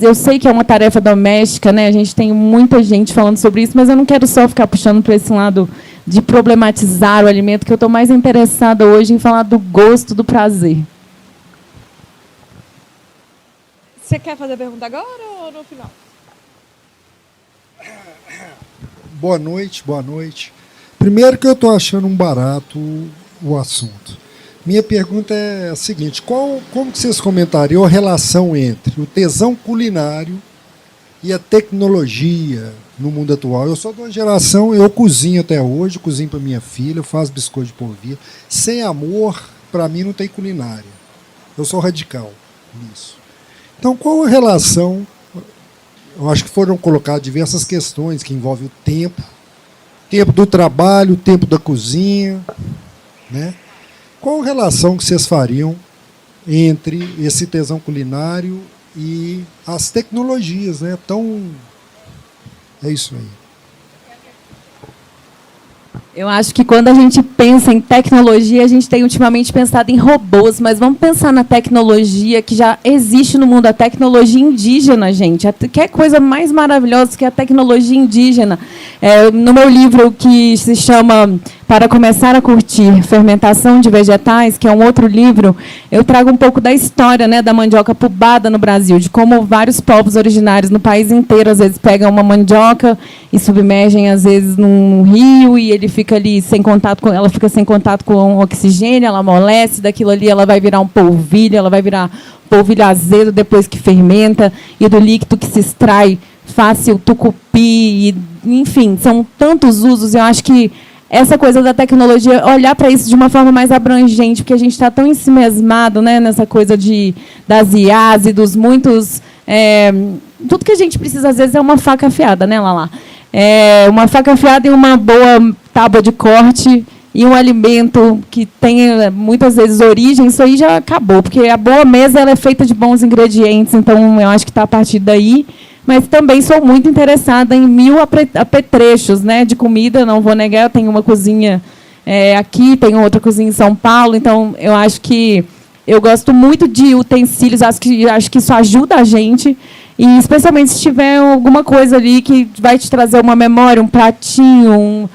eu sei que é uma tarefa doméstica, né? A gente tem muita gente falando sobre isso, mas eu não quero só ficar puxando para esse lado de problematizar o alimento, que eu estou mais interessada hoje em falar do gosto, do prazer. Você quer fazer a pergunta agora ou no final? Boa noite, boa noite. Primeiro que eu estou achando um barato o assunto. Minha pergunta é a seguinte: como que vocês comentariam a relação entre o tesão culinário e a tecnologia no mundo atual? Eu sou de uma geração, eu cozinho até hoje, cozinho para minha filha, eu faço biscoito de polvilho. Sem amor, para mim, não tem culinária. Eu sou radical nisso. Então, qual a relação? Eu acho que foram colocadas diversas questões que envolvem o tempo do trabalho, o tempo da cozinha, né? Qual a relação que vocês fariam entre esse tesão culinário e as tecnologias, né? É isso aí. Eu acho que quando a gente pensa em tecnologia, a gente tem ultimamente pensado em robôs, mas vamos pensar na tecnologia que já existe no mundo, a tecnologia indígena, gente. Que coisa mais maravilhosa que a tecnologia indígena. No meu livro, que se chama Para Começar a Curtir, Fermentação de Vegetais, que é um outro livro, eu trago um pouco da história, né, da mandioca pubada no Brasil, de como vários povos originários no país inteiro, às vezes, pegam uma mandioca e submergem, às vezes, num rio, e ele fica ali ela fica sem contato com o oxigênio, ela amolece, daquilo ali ela vai virar um polvilho, ela vai virar polvilho azedo depois que fermenta, e do líquido que se extrai faz-se o tucupi, enfim, são tantos usos. Eu acho que essa coisa da tecnologia, olhar para isso de uma forma mais abrangente, porque a gente está tão ensimesmado, né, nessa coisa das IAs e dos muitos... tudo que a gente precisa, às vezes, é uma faca afiada, né, Lala? Uma faca afiada e uma boa tábua de corte e um alimento que tem, muitas vezes, origem, isso aí já acabou, porque a boa mesa ela é feita de bons ingredientes, então eu acho que está a partir daí. Mas também sou muito interessada em 1000 apetrechos, né, de comida, não vou negar, eu tenho uma cozinha aqui, tenho outra cozinha em São Paulo, então eu acho que eu gosto muito de utensílios, acho que isso ajuda a gente, e especialmente se tiver alguma coisa ali que vai te trazer uma memória, um pratinho,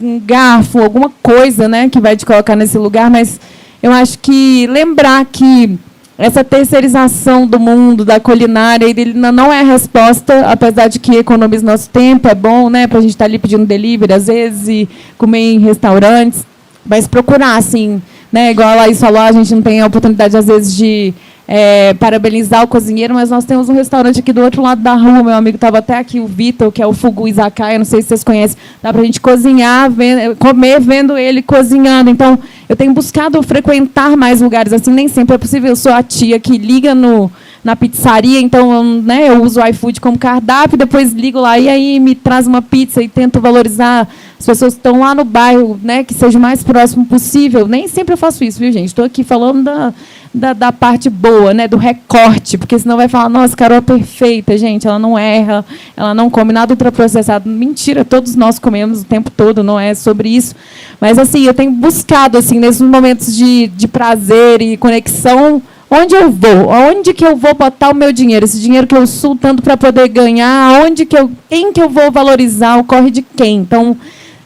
um garfo, alguma coisa, né, que vai te colocar nesse lugar, mas eu acho que lembrar que essa terceirização do mundo, da culinária, ele não é a resposta, apesar de que economiza nosso tempo, é bom, né, para a gente estar ali pedindo delivery, às vezes, e comer em restaurantes, mas procurar, assim, né, igual a Laís falou, a gente não tem a oportunidade, às vezes, de parabenizar o cozinheiro, mas nós temos um restaurante aqui do outro lado da rua, meu amigo estava até aqui, o Vitor, que é o Fugu Izakaya, não sei se vocês conhecem, dá para a gente cozinhar, comer vendo ele cozinhando. Então, eu tenho buscado frequentar mais lugares assim, nem sempre é possível, eu sou a tia que liga na pizzaria, então, né, eu uso o iFood como cardápio, depois ligo lá, e aí me traz uma pizza e tento valorizar as pessoas que estão lá no bairro, né, que seja o mais próximo possível. Nem sempre eu faço isso, viu, gente? Estou aqui falando da parte boa, né, do recorte, porque senão vai falar, nossa, Carol é perfeita, gente, ela não erra, ela não come nada ultraprocessado. Mentira, todos nós comemos o tempo todo, não é sobre isso. Mas, assim, eu tenho buscado, assim, nesses momentos de prazer e conexão, onde eu vou? Onde que eu vou botar o meu dinheiro? Esse dinheiro que eu suo tanto para poder ganhar, quem que eu vou valorizar, o corre de quem? Então,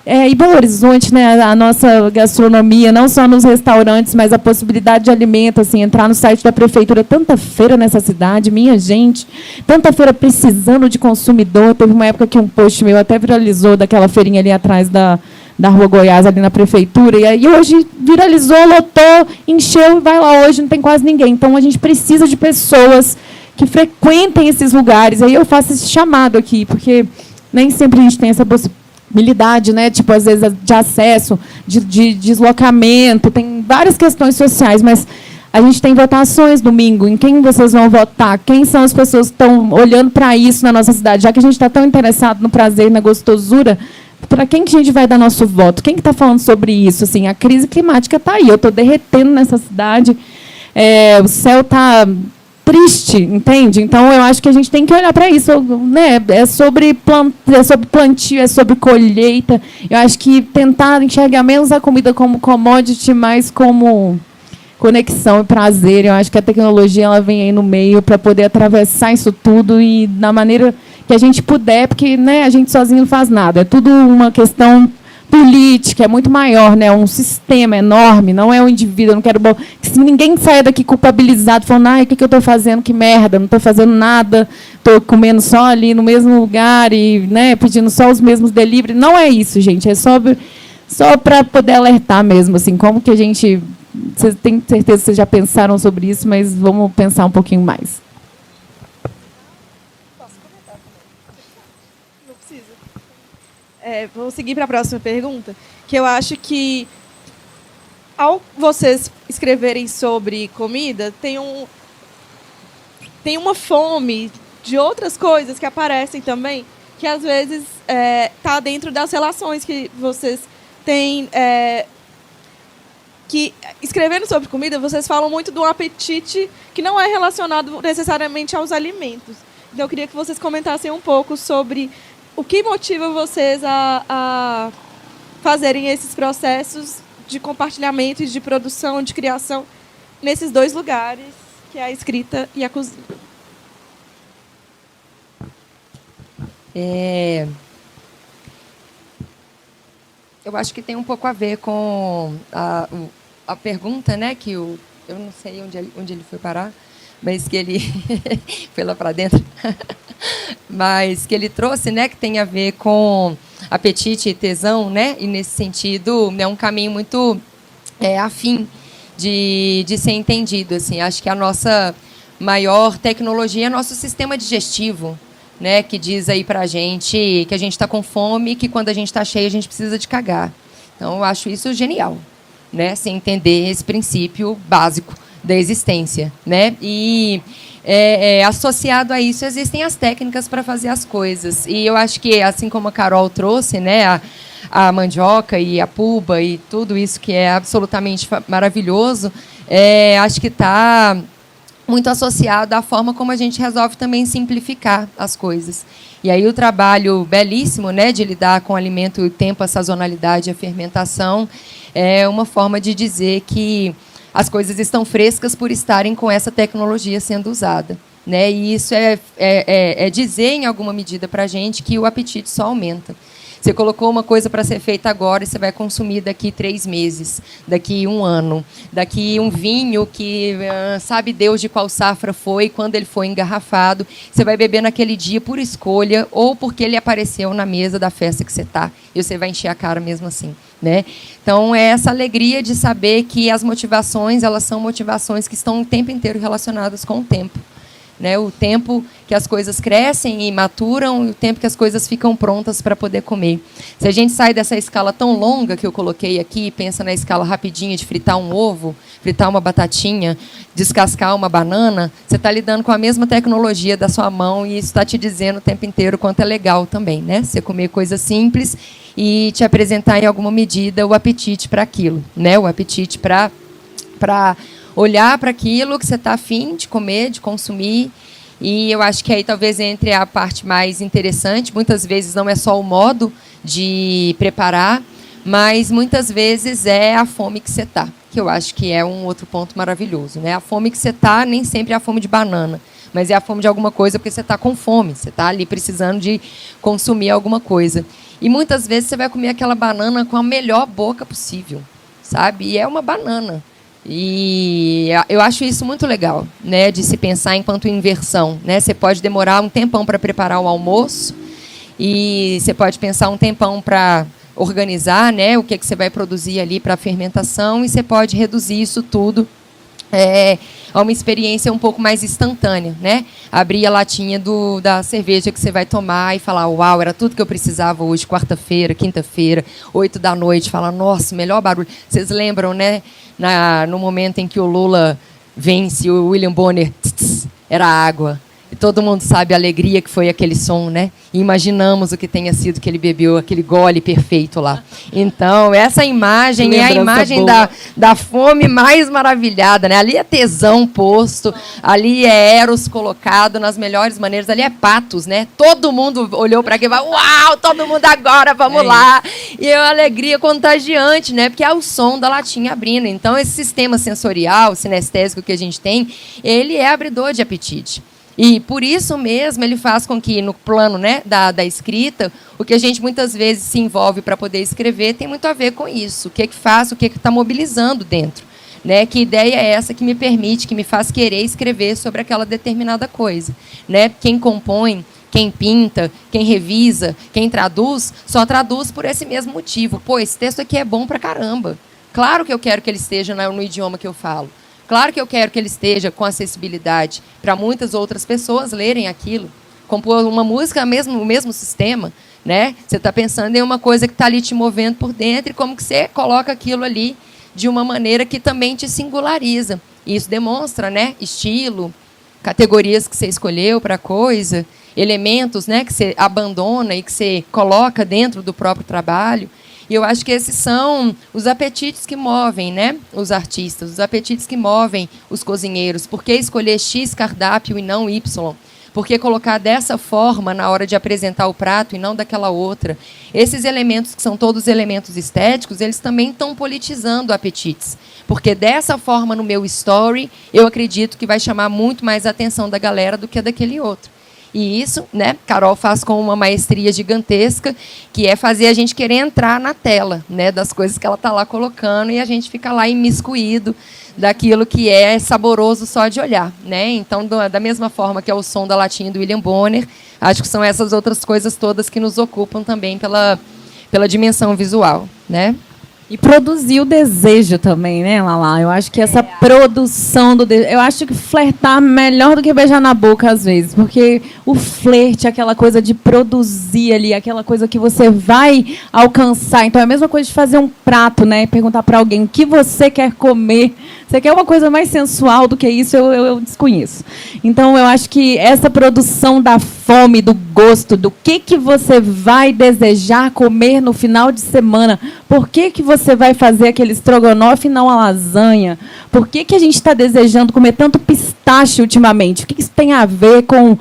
e Belo Horizonte, né, a nossa gastronomia, não só nos restaurantes, mas a possibilidade de alimento, assim, entrar no site da prefeitura, tanta feira nessa cidade, minha gente, tanta feira precisando de consumidor. Teve uma época que um post meu até viralizou daquela feirinha ali atrás da Rua Goiás, ali na prefeitura, e aí hoje viralizou, lotou, encheu, e vai lá hoje, não tem quase ninguém. Então, a gente precisa de pessoas que frequentem esses lugares. Aí eu faço esse chamado aqui, porque nem sempre a gente tem essa possibilidade, né? Tipo, às vezes, de acesso, de deslocamento, tem várias questões sociais, mas A gente tem votações domingo. Em quem vocês vão votar? Quem são as pessoas que estão olhando para isso na nossa cidade? Já que a gente está tão interessado no prazer e na gostosura, para quem que a gente vai dar nosso voto? Quem que está falando sobre isso? Assim, a crise climática está aí. Eu estou derretendo nessa cidade. O céu está triste, entende? Então, eu acho que a gente tem que olhar para isso, né? É sobre plantio, é sobre colheita. Eu acho que tentar enxergar menos a comida como commodity, mais como conexão e prazer. Eu acho que a tecnologia ela vem aí no meio para poder atravessar isso tudo e da maneira que a gente puder, porque, né, a gente sozinho não faz nada. É tudo uma questão política, é muito maior, né? Um sistema enorme, não é um indivíduo. Eu não quero que se ninguém saia daqui culpabilizado, falando, o que eu estou fazendo, que merda, não estou fazendo nada, estou comendo só ali no mesmo lugar e, né, pedindo só os mesmos delivery. Não é isso, gente. É só para poder alertar mesmo, assim, como que a gente... Vocês têm certeza que vocês já pensaram sobre isso, mas vamos pensar um pouquinho mais. Não precisa. Vou seguir para a próxima pergunta, que eu acho que, ao vocês escreverem sobre comida, tem uma fome de outras coisas que aparecem também, que às vezes está dentro das relações que vocês têm... que, escrevendo sobre comida, vocês falam muito do apetite que não é relacionado necessariamente aos alimentos. Então, eu queria que vocês comentassem um pouco sobre o que motiva vocês a fazerem esses processos de compartilhamento e de produção, de criação, nesses dois lugares, que é a escrita e a cozinha. Eu acho que tem um pouco a ver com a pergunta, né, que eu não sei onde ele foi parar, mas que ele foi lá para dentro, mas que ele trouxe, né, que tem a ver com apetite e tesão, né, e nesse sentido é um caminho muito afim de ser entendido, assim. Acho que a nossa maior tecnologia é nosso sistema digestivo, né, que diz aí para a gente que a gente está com fome e que quando a gente está cheio a gente precisa de cagar. Então, eu acho isso genial, né, sem entender esse princípio básico da existência, né? E associado a isso existem as técnicas para fazer as coisas. E eu acho que, assim como a Carol trouxe, né, a mandioca e a puba e tudo isso que é absolutamente maravilhoso, acho que está muito associado à forma como a gente resolve também simplificar as coisas. E aí o trabalho belíssimo, né, de lidar com o alimento, o tempo, a sazonalidade, a fermentação, é uma forma de dizer que as coisas estão frescas por estarem com essa tecnologia sendo usada, né? E isso é dizer, em alguma medida, para a gente que o apetite só aumenta. Você colocou uma coisa para ser feita agora e você vai consumir daqui 3 meses, daqui 1 ano, daqui um vinho que sabe Deus de qual safra foi, quando ele foi engarrafado. Você vai beber naquele dia por escolha ou porque ele apareceu na mesa da festa que você está. E você vai encher a cara mesmo assim, né? Então, é essa alegria de saber que as motivações, elas são motivações que estão o tempo inteiro relacionadas com o tempo. Né, o tempo que as coisas crescem e maturam e o tempo que as coisas ficam prontas para poder comer. Se a gente sai dessa escala tão longa que eu coloquei aqui e pensa na escala rapidinha de fritar um ovo, fritar uma batatinha, descascar uma banana, você está lidando com a mesma tecnologia da sua mão e isso está te dizendo o tempo inteiro quanto é legal também, né? Você comer coisas simples e te apresentar em alguma medida o apetite para aquilo, né? O apetite para olhar para aquilo que você está afim de comer, de consumir. E eu acho que aí talvez entre a parte mais interessante. Muitas vezes não é só o modo de preparar, mas muitas vezes é a fome que você está, que eu acho que é um outro ponto maravilhoso, né? A fome que você está nem sempre é a fome de banana, mas é a fome de alguma coisa porque você está com fome, você está ali precisando de consumir alguma coisa. E muitas vezes você vai comer aquela banana com a melhor boca possível, sabe? E é uma banana. E eu acho isso muito legal, né, de se pensar enquanto inversão, né? Você pode demorar um tempão para preparar o almoço e você pode pensar um tempão para organizar, né, o que você vai produzir ali para a fermentação e você pode reduzir isso tudo a uma experiência um pouco mais instantânea, né? Abrir a latinha da cerveja que você vai tomar e falar, uau, era tudo que eu precisava hoje, quarta-feira, quinta-feira, 8 da noite, falar, nossa, melhor barulho. Vocês lembram, né, no momento em que o Lula vence o William Bonner, era água. E todo mundo sabe a alegria que foi aquele som, né? E imaginamos o que tenha sido que ele bebeu, aquele gole perfeito lá. Então, essa imagem é a imagem da fome mais maravilhada, né? Ali é tesão posto, ali é Eros colocado nas melhores maneiras, ali é patos, né? Todo mundo olhou para aqui e falou, uau, todo mundo agora, vamos lá. E é uma alegria contagiante, né? Porque é o som da latinha abrindo. Então, esse sistema sensorial, sinestésico que a gente tem, ele é abridor de apetite. E, por isso mesmo, ele faz com que, no plano, né, da escrita, o que a gente muitas vezes se envolve para poder escrever tem muito a ver com isso. O que faz, o que está mobilizando dentro. Né? Que ideia é essa que me permite, que me faz querer escrever sobre aquela determinada coisa. Né? Quem compõe, quem pinta, quem revisa, quem traduz, só traduz por esse mesmo motivo. Pô, esse texto aqui é bom pra caramba. Claro que eu quero que ele esteja no idioma que eu falo. Claro que eu quero que ele esteja com acessibilidade para muitas outras pessoas lerem aquilo. Compor uma música, o mesmo sistema, né? Você está pensando em uma coisa que está ali te movendo por dentro e como que você coloca aquilo ali de uma maneira que também te singulariza. E isso demonstra, né, estilo, categorias que você escolheu para a coisa, elementos, né, que você abandona e que você coloca dentro do próprio trabalho. E eu acho que esses são os apetites que movem, né, os artistas, os apetites que movem os cozinheiros. Por que escolher X cardápio e não Y? Por que colocar dessa forma na hora de apresentar o prato e não daquela outra? Esses elementos, que são todos elementos estéticos, eles também estão politizando apetites. Porque dessa forma, no meu story, eu acredito que vai chamar muito mais a atenção da galera do que a daquele outro. E isso, né, Carol faz com uma maestria gigantesca, que é fazer a gente querer entrar na tela, né, das coisas que ela está lá colocando, e a gente fica lá imiscuído daquilo que é saboroso só de olhar. Né? Então, da mesma forma que é o som da latinha do William Bonner, acho que são essas outras coisas todas que nos ocupam também pela dimensão visual. Né? E produzir o desejo também, né, Lala? Eu acho que essa produção do desejo... Eu acho que flertar melhor do que beijar na boca, às vezes. Porque o flerte, aquela coisa de produzir ali, aquela coisa que você vai alcançar. Então, é a mesma coisa de fazer um prato, né? Perguntar para alguém o que você quer comer. Você quer uma coisa mais sensual do que isso? Eu desconheço. Então, eu acho que essa produção da fome, do gosto, do que você vai desejar comer no final de semana. Por que você vai fazer aquele estrogonofe e não a lasanha? Por que a gente está desejando comer tanto pistache ultimamente? O que isso tem a ver com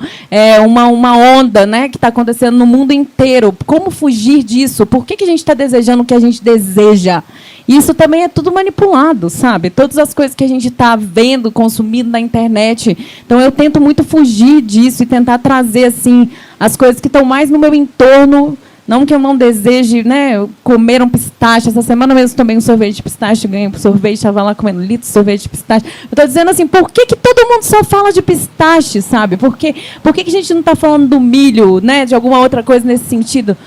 uma onda, né, que está acontecendo no mundo inteiro? Como fugir disso? Por que a gente está desejando o que a gente deseja? Isso também é tudo manipulado, sabe? Todas as coisas que a gente está vendo, consumindo na internet. Então, eu tento muito fugir disso e tentar trazer assim, as coisas que estão mais no meu entorno. Não que eu não deseje, né, comer um pistache. Essa semana mesmo tomei um sorvete de pistache, ganhei um sorvete, estava lá comendo litro de sorvete de pistache. Eu estou dizendo assim, por que todo mundo só fala de pistache, sabe? Por que a gente não está falando do milho, né, de alguma outra coisa nesse sentido,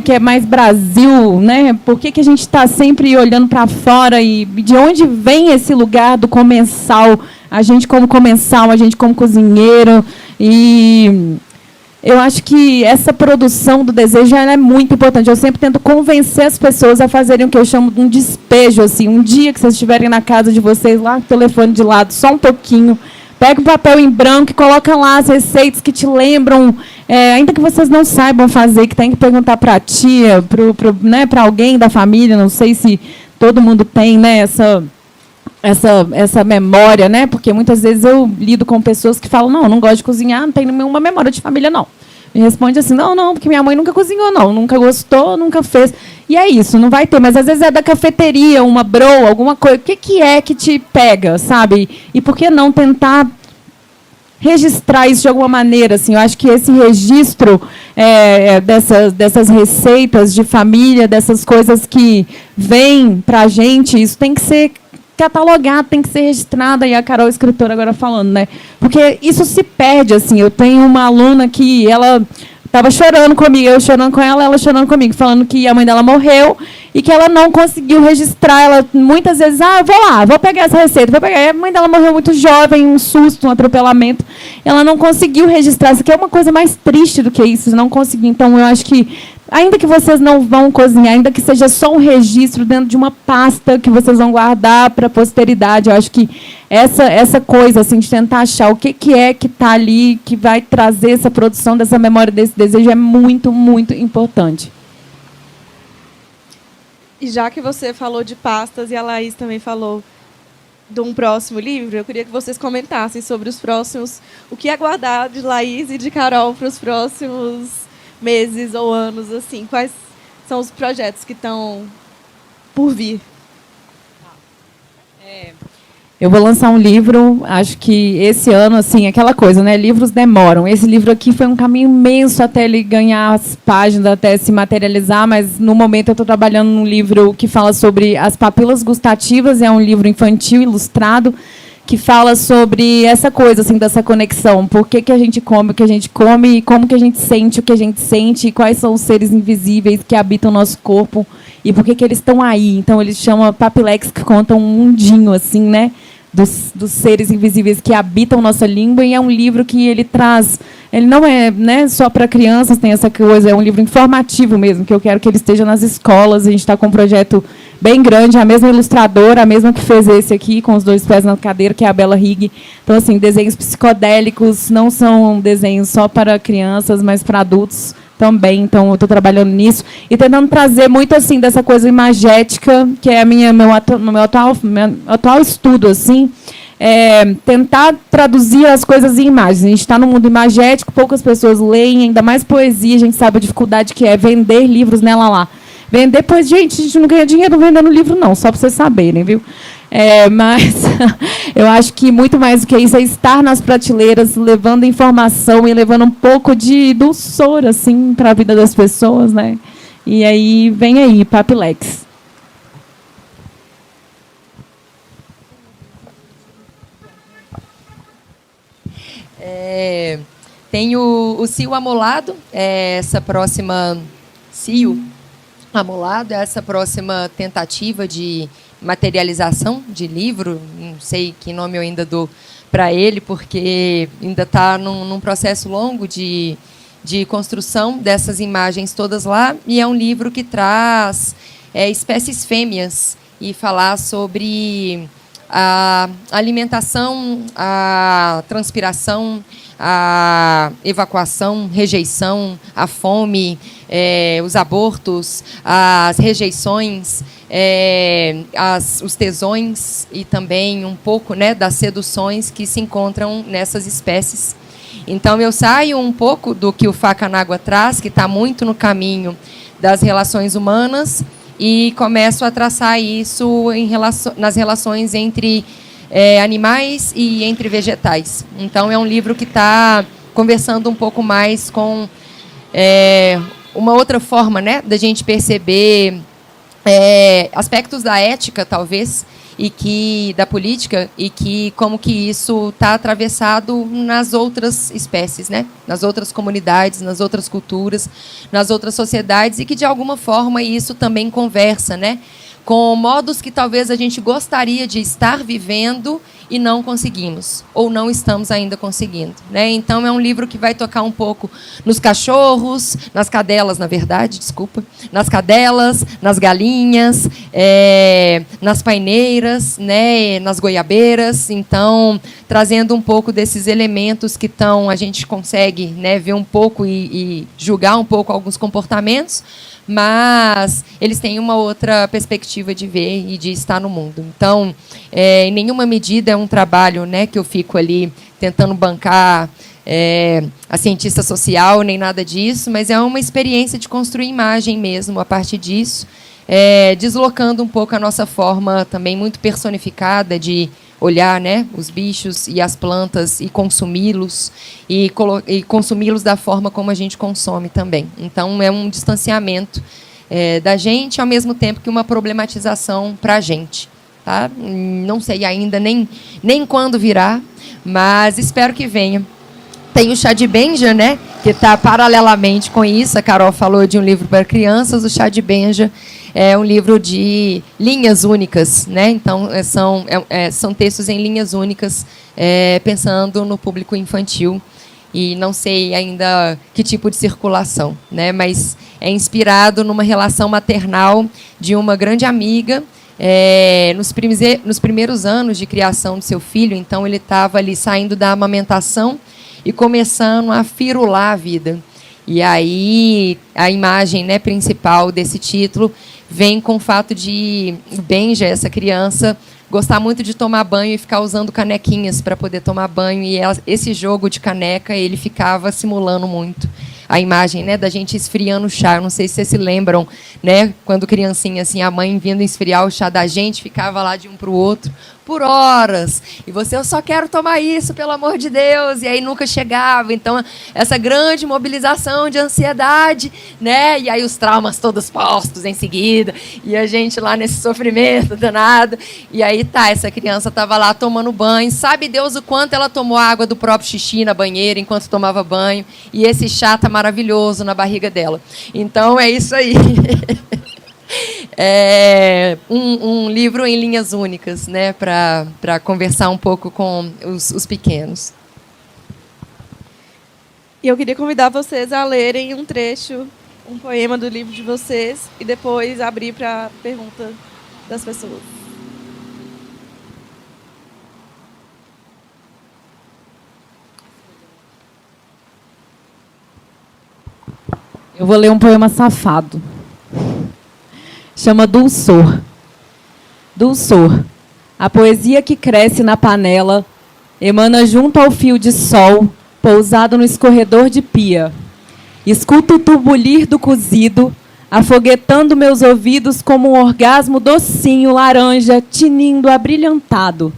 que é mais Brasil, né? Por que a gente está sempre olhando para fora e de onde vem esse lugar do comensal? A gente como comensal, a gente como cozinheiro e... Eu acho que essa produção do desejo ela é muito importante. Eu sempre tento convencer as pessoas a fazerem o que eu chamo de um despejo. Assim. Um dia que vocês estiverem na casa de vocês, lá com o telefone de lado, só um pouquinho, pega um papel em branco e coloca lá as receitas que te lembram, ainda que vocês não saibam fazer, que tem que perguntar para a tia, né, para alguém da família, não sei se todo mundo tem, né, essa memória, né? Porque muitas vezes eu lido com pessoas que falam, não gosto de cozinhar, não tenho nenhuma memória de família, não. Me responde assim, não, porque minha mãe nunca cozinhou, não, nunca gostou, nunca fez. E é isso, não vai ter, mas às vezes é da cafeteria, uma broa, alguma coisa. O que é que te pega, sabe? E por que não tentar registrar isso de alguma maneira? Assim, eu acho que esse registro dessas receitas de família, dessas coisas que vêm para a gente, isso tem que ser catalogado, tem que ser registrada, e a Carol, escritora, agora falando, né? Porque isso se perde, assim. Eu tenho uma aluna que ela estava chorando comigo, eu chorando com ela chorando comigo, falando que a mãe dela morreu e que ela não conseguiu registrar. Ela muitas vezes, eu vou lá, vou pegar essa receita, vou pegar. E a mãe dela morreu muito jovem, um susto, um atropelamento. Ela não conseguiu registrar. Isso aqui é uma coisa mais triste do que isso, não conseguir. Então, eu acho que ainda que vocês não vão cozinhar, ainda que seja só um registro dentro de uma pasta que vocês vão guardar para a posteridade. Eu acho que essa coisa assim, de tentar achar o que é que está ali, que vai trazer essa produção dessa memória, desse desejo, é muito, muito importante. E já que você falou de pastas e a Laís também falou de um próximo livro, eu queria que vocês comentassem sobre os próximos, o que aguardar de Laís e de Carol para os próximos meses ou anos, assim, quais são os projetos que estão por vir. Eu vou lançar um livro, acho que esse ano, assim, aquela coisa, né? Livros demoram. Esse livro aqui foi um caminho imenso até ele ganhar as páginas, até se materializar, mas no momento eu estou trabalhando num livro que fala sobre as papilas gustativas, é um livro infantil ilustrado, que fala sobre essa coisa, assim, dessa conexão. Por que a gente come o que a gente come, e como que a gente sente o que a gente sente, e quais são os seres invisíveis que habitam o nosso corpo, e por que eles estão aí. Então, ele chama Papilex, que conta um mundinho, assim, né? Dos seres invisíveis que habitam nossa língua, e é um livro que ele traz... Ele não é, né, só para crianças, tem essa coisa, é um livro informativo mesmo, que eu quero que ele esteja nas escolas. A gente está com um projeto bem grande, a mesma ilustradora, a mesma que fez esse aqui, com os 2 pés na cadeira, que é a Bela Higg. Então, assim, desenhos psicodélicos não são desenhos só para crianças, mas para adultos também. Então, eu estou trabalhando nisso e tentando trazer muito, assim, dessa coisa imagética, que é meu atual estudo, assim, tentar traduzir as coisas em imagens. A gente está no mundo imagético, poucas pessoas leem, ainda mais poesia, a gente sabe a dificuldade que é vender livros nela lá. Vender, pois, gente, a gente não ganha dinheiro vendendo livro, não, só para vocês saberem, viu? Mas eu acho que muito mais do que isso é estar nas prateleiras, levando informação e levando um pouco de dulçor, assim, para a vida das pessoas, né? E aí, vem aí, Papilex. Tem o Cio Amolado, essa próxima Cio Amolado, essa próxima tentativa de materialização de livro. Não sei que nome eu ainda dou para ele, porque ainda está num processo longo de construção dessas imagens todas lá, e é um livro que traz espécies fêmeas e falar sobre a alimentação, a transpiração, a evacuação, rejeição, a fome, os abortos, as rejeições, os tesões e também um pouco, né, das seduções que se encontram nessas espécies. Então, eu saio um pouco do que o Faca n'Água traz, que está muito no caminho das relações humanas, e começo a traçar isso nas relações entre animais e entre vegetais. Então, é um livro que está conversando um pouco mais com uma outra forma, né, da gente perceber aspectos da ética, talvez, e da política, e que como que isso está atravessado nas outras espécies, né? Nas outras comunidades, nas outras culturas, nas outras sociedades, e que de alguma forma isso também conversa, né, com modos que talvez a gente gostaria de estar vivendo e não conseguimos, ou não estamos ainda conseguindo, né? Então, é um livro que vai tocar um pouco nos cachorros, nas cadelas, na verdade, desculpa, nas cadelas, nas galinhas, nas paineiras, né, nas goiabeiras. Então, trazendo um pouco desses elementos que a gente consegue, né, ver um pouco e julgar um pouco alguns comportamentos, mas eles têm uma outra perspectiva de ver e de estar no mundo. Então, em nenhuma medida é um trabalho, né, que eu fico ali tentando bancar a cientista social, nem nada disso, mas é uma experiência de construir imagem mesmo a partir disso, deslocando um pouco a nossa forma também muito personificada de olhar, né, os bichos e as plantas e consumi-los, e consumi-los da forma como a gente consome também. Então, é um distanciamento da gente, ao mesmo tempo que uma problematização para a gente. Tá? Não sei ainda nem quando virá, mas espero que venha. Tem o Chá de Benja, né, que está paralelamente com isso. A Carol falou de um livro para crianças, o Chá de Benja é um livro de linhas únicas, né? Então, são textos em linhas únicas, pensando no público infantil, e não sei ainda que tipo de circulação, né? Mas é inspirado numa relação maternal de uma grande amiga, nos primeiros anos de criação do seu filho. Então, ele estava ali saindo da amamentação e começando a firular a vida. E aí, a imagem, né, principal desse título vem com o fato de Benja, essa criança, gostar muito de tomar banho e ficar usando canequinhas para poder tomar banho. E esse jogo de caneca, ele ficava simulando muito a imagem, né, da gente esfriando o chá. Eu não sei se vocês se lembram, né, quando criancinha, assim, a mãe vindo esfriar o chá da gente, ficava lá de um para o outro por horas. E você, eu só quero tomar isso, pelo amor de Deus. E aí nunca chegava. Então, essa grande mobilização de ansiedade, né? E aí os traumas todos postos em seguida. E a gente lá nesse sofrimento danado. E aí essa criança estava lá tomando banho. Sabe Deus o quanto ela tomou água do próprio xixi na banheira enquanto tomava banho. E esse chá tá maravilhoso na barriga dela. Então, é isso aí. Um livro em linhas únicas, né, para conversar um pouco com os pequenos. E eu queria convidar vocês a lerem um trecho, um poema do livro de vocês, e depois abrir para a pergunta das pessoas. Eu vou ler um poema safado. Chama Dulçor. Dulçor. A poesia que cresce na panela emana junto ao fio de sol, pousado no escorredor de pia. Escuto o turbulir do cozido, afoguetando meus ouvidos como um orgasmo docinho laranja, tinindo abrilhantado.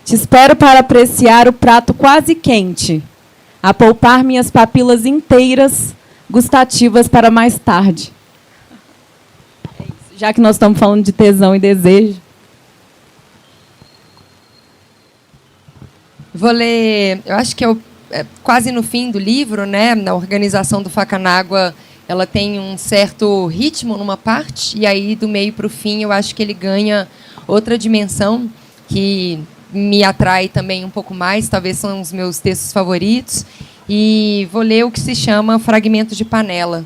Te espero para apreciar o prato quase quente, a poupar minhas papilas inteiras, gustativas para mais tarde. Já que nós estamos falando de tesão e desejo. Vou ler, eu acho que quase no fim do livro, né? Na organização do Facanágua, ela tem um certo ritmo numa parte, e aí do meio para o fim eu acho que ele ganha outra dimensão que me atrai também um pouco mais, talvez são os meus textos favoritos. E vou ler o que se chama Fragmento de Panela.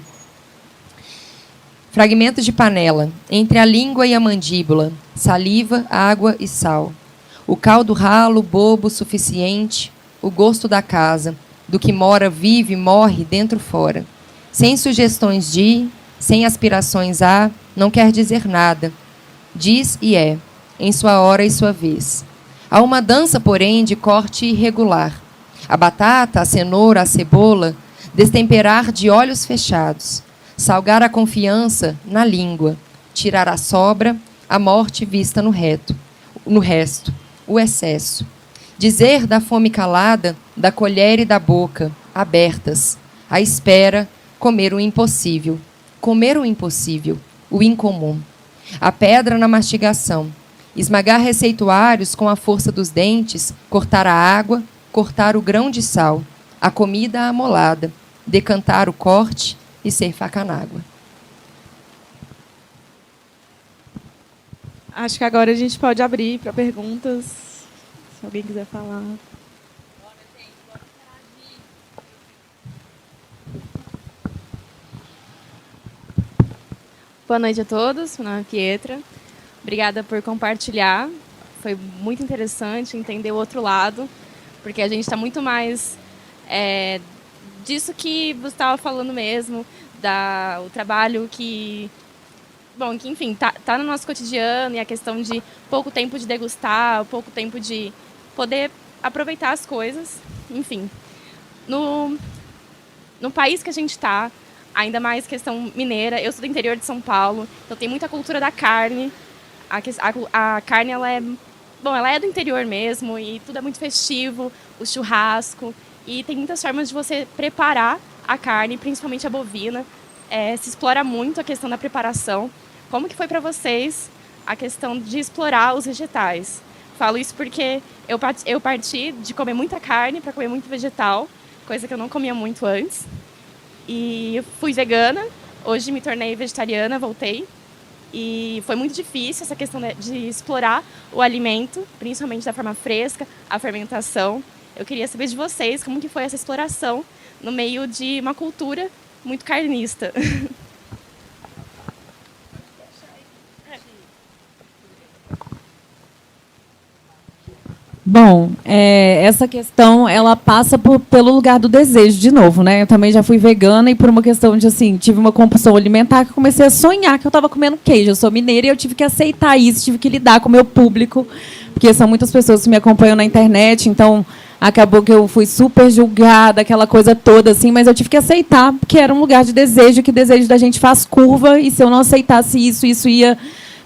Fragmento de panela, entre a língua e a mandíbula, saliva, água e sal. O caldo ralo, bobo, suficiente, o gosto da casa, do que mora, vive, morre, dentro fora. Sem sugestões de, sem aspirações a, não quer dizer nada. Diz e é, em sua hora e sua vez. Há uma dança, porém, de corte irregular. A batata, a cenoura, a cebola, destemperar de olhos fechados. Salgar a confiança na língua, tirar a sobra, a morte vista no resto, o excesso. Dizer da fome calada, da colher e da boca, abertas, à espera, comer o impossível, o incomum. A pedra na mastigação, esmagar receituários com a força dos dentes, cortar a água, cortar o grão de sal, a comida amolada, decantar o corte, e ser Facanágua. Acho que agora a gente pode abrir para perguntas, se alguém quiser falar. Boa noite a todos, meu nome é Pietra. Obrigada por compartilhar. Foi muito interessante entender o outro lado, porque a gente está muito mais disso que você estava falando mesmo, o trabalho que enfim, tá no nosso cotidiano, e a questão de pouco tempo de degustar, pouco tempo de poder aproveitar as coisas, enfim. No país que a gente está, ainda mais questão mineira, eu sou do interior de São Paulo, então tem muita cultura da carne. A carne, ela é do interior mesmo, e tudo é muito festivo, o churrasco. E tem muitas formas de você preparar a carne, principalmente a bovina. Se explora muito a questão da preparação. Como que foi para vocês a questão de explorar os vegetais? Falo isso porque eu parti de comer muita carne para comer muito vegetal, coisa que eu não comia muito antes. E eu fui vegana, hoje me tornei vegetariana, voltei. E foi muito difícil essa questão de explorar o alimento, principalmente da forma fresca, a fermentação. Eu queria saber de vocês como que foi essa exploração no meio de uma cultura muito carnista. Bom, essa questão, ela passa pelo lugar do desejo, de novo, né? Eu também já fui vegana e por uma questão de, assim, tive uma compulsão alimentar que eu comecei a sonhar que eu estava comendo queijo. Eu sou mineira e eu tive que aceitar isso, tive que lidar com o meu público, porque são muitas pessoas que me acompanham na internet, então acabou que eu fui super julgada, aquela coisa toda, assim, mas eu tive que aceitar, porque era um lugar de desejo, que o desejo da gente faz curva, e se eu não aceitasse isso, isso ia,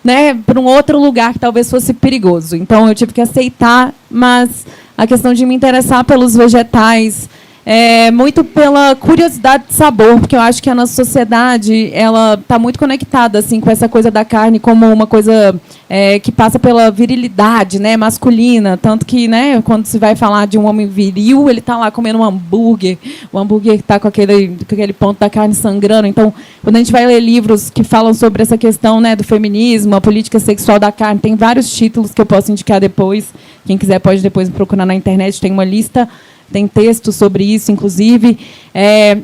né, para um outro lugar que talvez fosse perigoso. Então, eu tive que aceitar, mas a questão de me interessar pelos vegetais é muito pela curiosidade de sabor, porque eu acho que a nossa sociedade ela está muito conectada assim com essa coisa da carne como uma coisa que passa pela virilidade, né, masculina, tanto que, né, quando se vai falar de um homem viril, ele está lá comendo um hambúrguer, o hambúrguer está com aquele ponto da carne sangrando. Então, quando a gente vai ler livros que falam sobre essa questão, né, do feminismo, a política sexual da carne, tem vários títulos que eu posso indicar depois. Quem quiser pode depois procurar na internet, tem uma lista. Tem texto sobre isso, inclusive.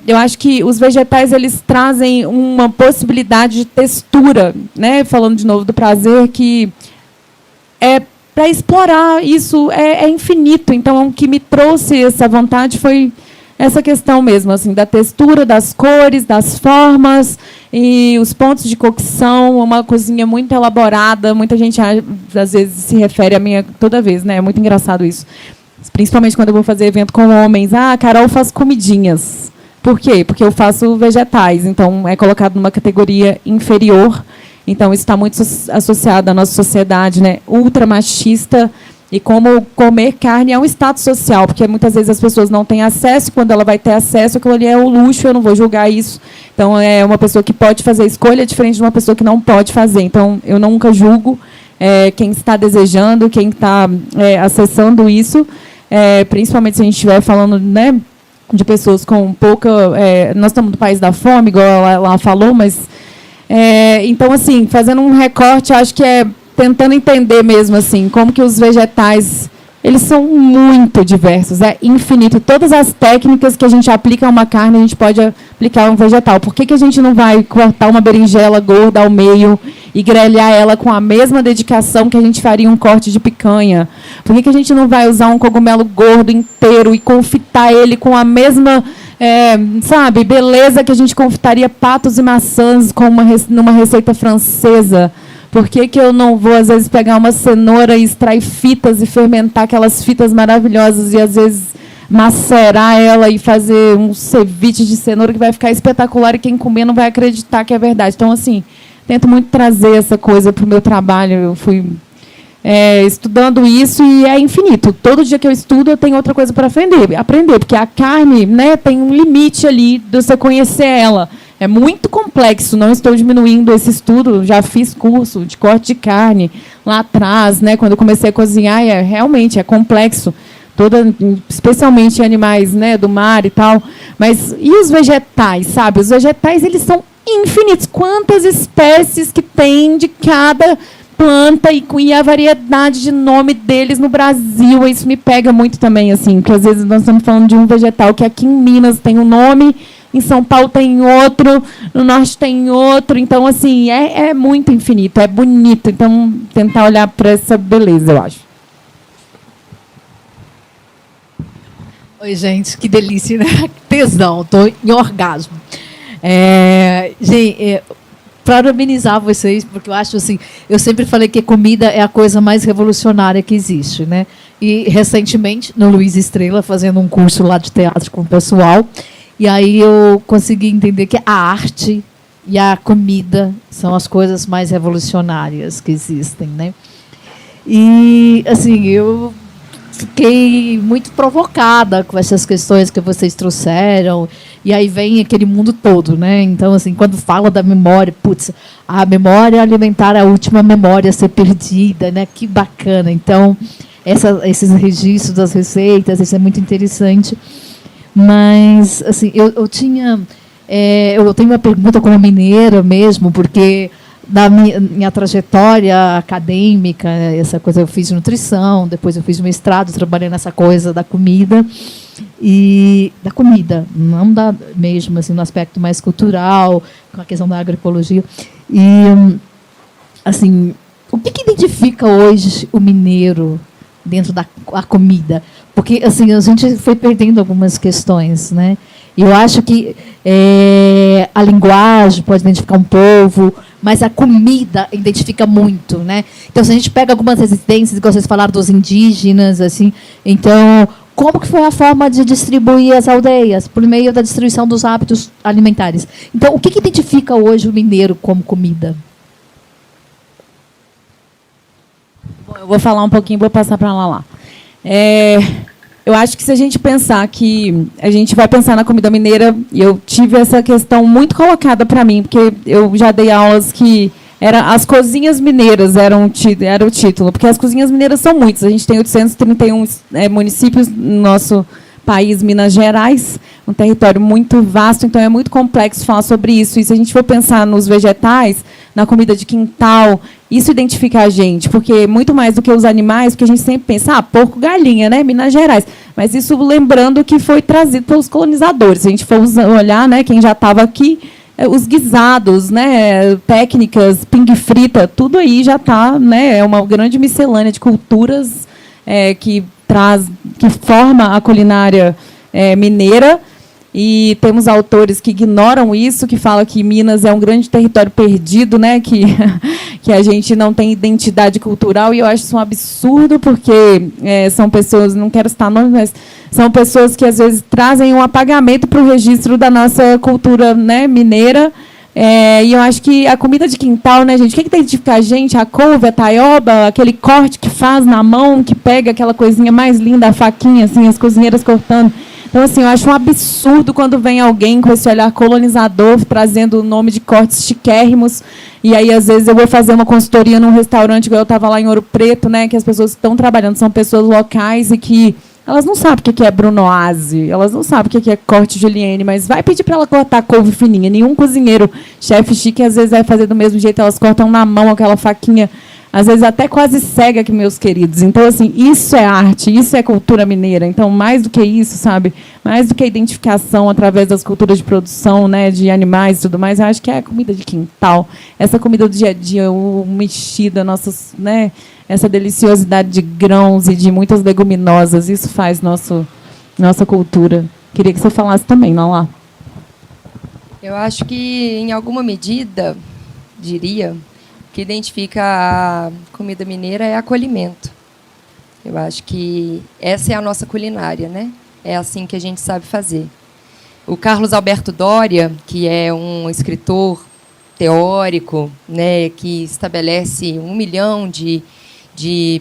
Eu acho que os vegetais eles trazem uma possibilidade de textura, né? Falando de novo do prazer, que para explorar isso é infinito. Então, o que me trouxe essa vontade foi essa questão mesmo, assim, da textura, das cores, das formas e os pontos de cocção. Uma cozinha muito elaborada. Muita gente às vezes se refere a mim toda vez, né? É muito engraçado isso. Principalmente quando eu vou fazer evento com homens. Ah, a Carol faz comidinhas. Por quê? Porque eu faço vegetais. Então, é colocado numa categoria inferior. Então, isso está muito associado à nossa sociedade, né, ultra machista. E como comer carne é um status social. Porque muitas vezes as pessoas não têm acesso. Quando ela vai ter acesso, aquilo ali é o luxo. Eu não vou julgar isso. Então, é uma pessoa que pode fazer escolha diferente de uma pessoa que não pode fazer. Então, eu nunca julgo quem está desejando, quem está acessando isso. Principalmente se a gente estiver falando, né, de pessoas com pouca... nós estamos no país da fome, igual ela falou, mas... então, assim, fazendo um recorte, acho que tentando entender mesmo assim, como que os vegetais eles são muito diversos, é infinito. Todas as técnicas que a gente aplica a uma carne, a gente pode aplicar a um vegetal. Por que a gente não vai cortar uma berinjela gorda ao meio e grelhar ela com a mesma dedicação que a gente faria um corte de picanha? Por que a gente não vai usar um cogumelo gordo inteiro e confitar ele com a mesma, beleza que a gente confitaria patos e maçãs numa receita francesa? Por que eu não vou, às vezes, pegar uma cenoura e extrair fitas e fermentar aquelas fitas maravilhosas e, às vezes, macerar ela e fazer um ceviche de cenoura que vai ficar espetacular e quem comer não vai acreditar que é verdade. Então, assim, tento muito trazer essa coisa para o meu trabalho. Eu fui estudando isso e é infinito. Todo dia que eu estudo, eu tenho outra coisa para aprender, porque a carne, né, tem um limite ali de você conhecer ela. É muito complexo, não estou diminuindo esse estudo, já fiz curso de corte de carne lá atrás, né, quando eu comecei a cozinhar, realmente é complexo, especialmente animais, né, do mar e tal. Mas e os vegetais, sabe? Os vegetais eles são infinitos. Quantas espécies que tem de cada planta e a variedade de nome deles no Brasil, isso me pega muito também, assim, porque às vezes nós estamos falando de um vegetal que aqui em Minas tem um nome, em São Paulo tem outro, no Norte tem outro. Então, assim, é muito infinito, é bonito. Então, tentar olhar para essa beleza, eu acho. Oi, gente, que delícia, né? Tesão, estou em orgasmo. Gente, parabenizar vocês, porque eu acho assim, eu sempre falei que comida é a coisa mais revolucionária que existe, né? E, recentemente, no Luiz Estrela, fazendo um curso lá de teatro com o pessoal, e aí eu consegui entender que a arte e a comida são as coisas mais revolucionárias que existem, né? E, assim, eu fiquei muito provocada com essas questões que vocês trouxeram, e aí vem aquele mundo todo, né? Então, assim, quando fala da memória, putz, a memória alimentar é a última memória a ser perdida, né? Que bacana. Então, esses registros das receitas, isso é muito interessante. Mas, assim, eu tenho uma pergunta como mineira mesmo, porque da minha trajetória acadêmica, essa coisa, eu fiz nutrição, depois eu fiz mestrado, trabalhei nessa coisa da comida, e da comida, não da mesmo, assim, no aspecto mais cultural, com a questão da agroecologia. E, assim, o que identifica hoje o mineiro, dentro da a comida? Porque assim, a gente foi perdendo algumas questões, né? Eu acho que a linguagem pode identificar um povo, mas a comida identifica muito, né? Então, se a gente pega algumas resistências, igual vocês falaram dos indígenas, assim, então, como que foi a forma de distribuir as aldeias? Por meio da distribuição dos hábitos alimentares. Então, o que identifica hoje o mineiro como comida? Bom, eu vou falar um pouquinho, vou passar para lá. Eu acho que se a gente pensar que a gente vai pensar na comida mineira, e eu tive essa questão muito colocada para mim, porque eu já dei aulas que as cozinhas mineiras era o título, porque as cozinhas mineiras são muitas. A gente tem 831 municípios no nosso país, Minas Gerais, um território muito vasto, então é muito complexo falar sobre isso. E se a gente for pensar nos vegetais, na comida de quintal, isso identifica a gente, porque muito mais do que os animais, porque a gente sempre pensa, porco, galinha, né, Minas Gerais. Mas isso lembrando que foi trazido pelos colonizadores. Se a gente for olhar, né, quem já estava aqui, os guisados, né, técnicas, pingue frita, tudo aí já está, né, é uma grande miscelânea de culturas que forma a culinária mineira. E temos autores que ignoram isso, que falam que Minas é um grande território perdido, né, que a gente não tem identidade cultural, e eu acho isso um absurdo, porque são pessoas, não quero citar nomes, mas são pessoas que, às vezes, trazem um apagamento para o registro da nossa cultura, né, mineira. E eu acho que a comida de quintal, né, gente, o que identifica a gente? A couve, a taioba, aquele corte que faz na mão, que pega aquela coisinha mais linda, a faquinha, assim, as cozinheiras cortando. Então, assim, eu acho um absurdo quando vem alguém com esse olhar colonizador, trazendo o nome de cortes chiquérrimos. E aí, às vezes, eu vou fazer uma consultoria num restaurante, igual eu estava lá em Ouro Preto, né, que as pessoas que estão trabalhando são pessoas locais e que elas não sabem o que é brunoise, elas não sabem o que é corte julienne, mas vai pedir para ela cortar couve fininha. Nenhum cozinheiro, chefe chique, às vezes vai fazer do mesmo jeito, elas cortam na mão aquela faquinha, às vezes até quase cega, que meus queridos. Então, assim, isso é arte, isso é cultura mineira. Então, mais do que isso, sabe? Mais do que a identificação através das culturas de produção, né, de animais e tudo mais, eu acho que é a comida de quintal, essa comida do dia a dia, o mexida, nossas, né, essa deliciosidade de grãos e de muitas leguminosas, isso faz nossa cultura. Queria que você falasse também, não lá? Eu acho que, em alguma medida, diria, o que identifica a comida mineira é acolhimento. Eu acho que essa é a nossa culinária, né? É assim que a gente sabe fazer. O Carlos Alberto Doria, que é um escritor teórico, né, que estabelece 1 milhão de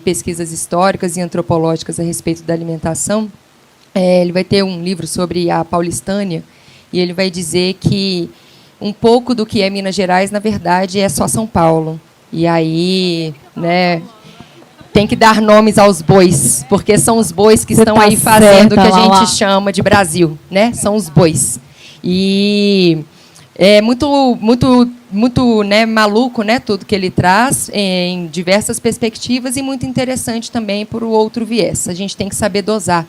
pesquisas históricas e antropológicas a respeito da alimentação, ele vai ter um livro sobre a paulistânia, e ele vai dizer que um pouco do que é Minas Gerais, na verdade, é só São Paulo. E aí, né, tem que dar nomes aos bois, porque são os bois que estão aí fazendo o que a gente chama de Brasil, né? São os bois. E é muito, né, maluco, né, tudo que ele traz em diversas perspectivas, e muito interessante também por outro viés. A gente tem que saber dosar,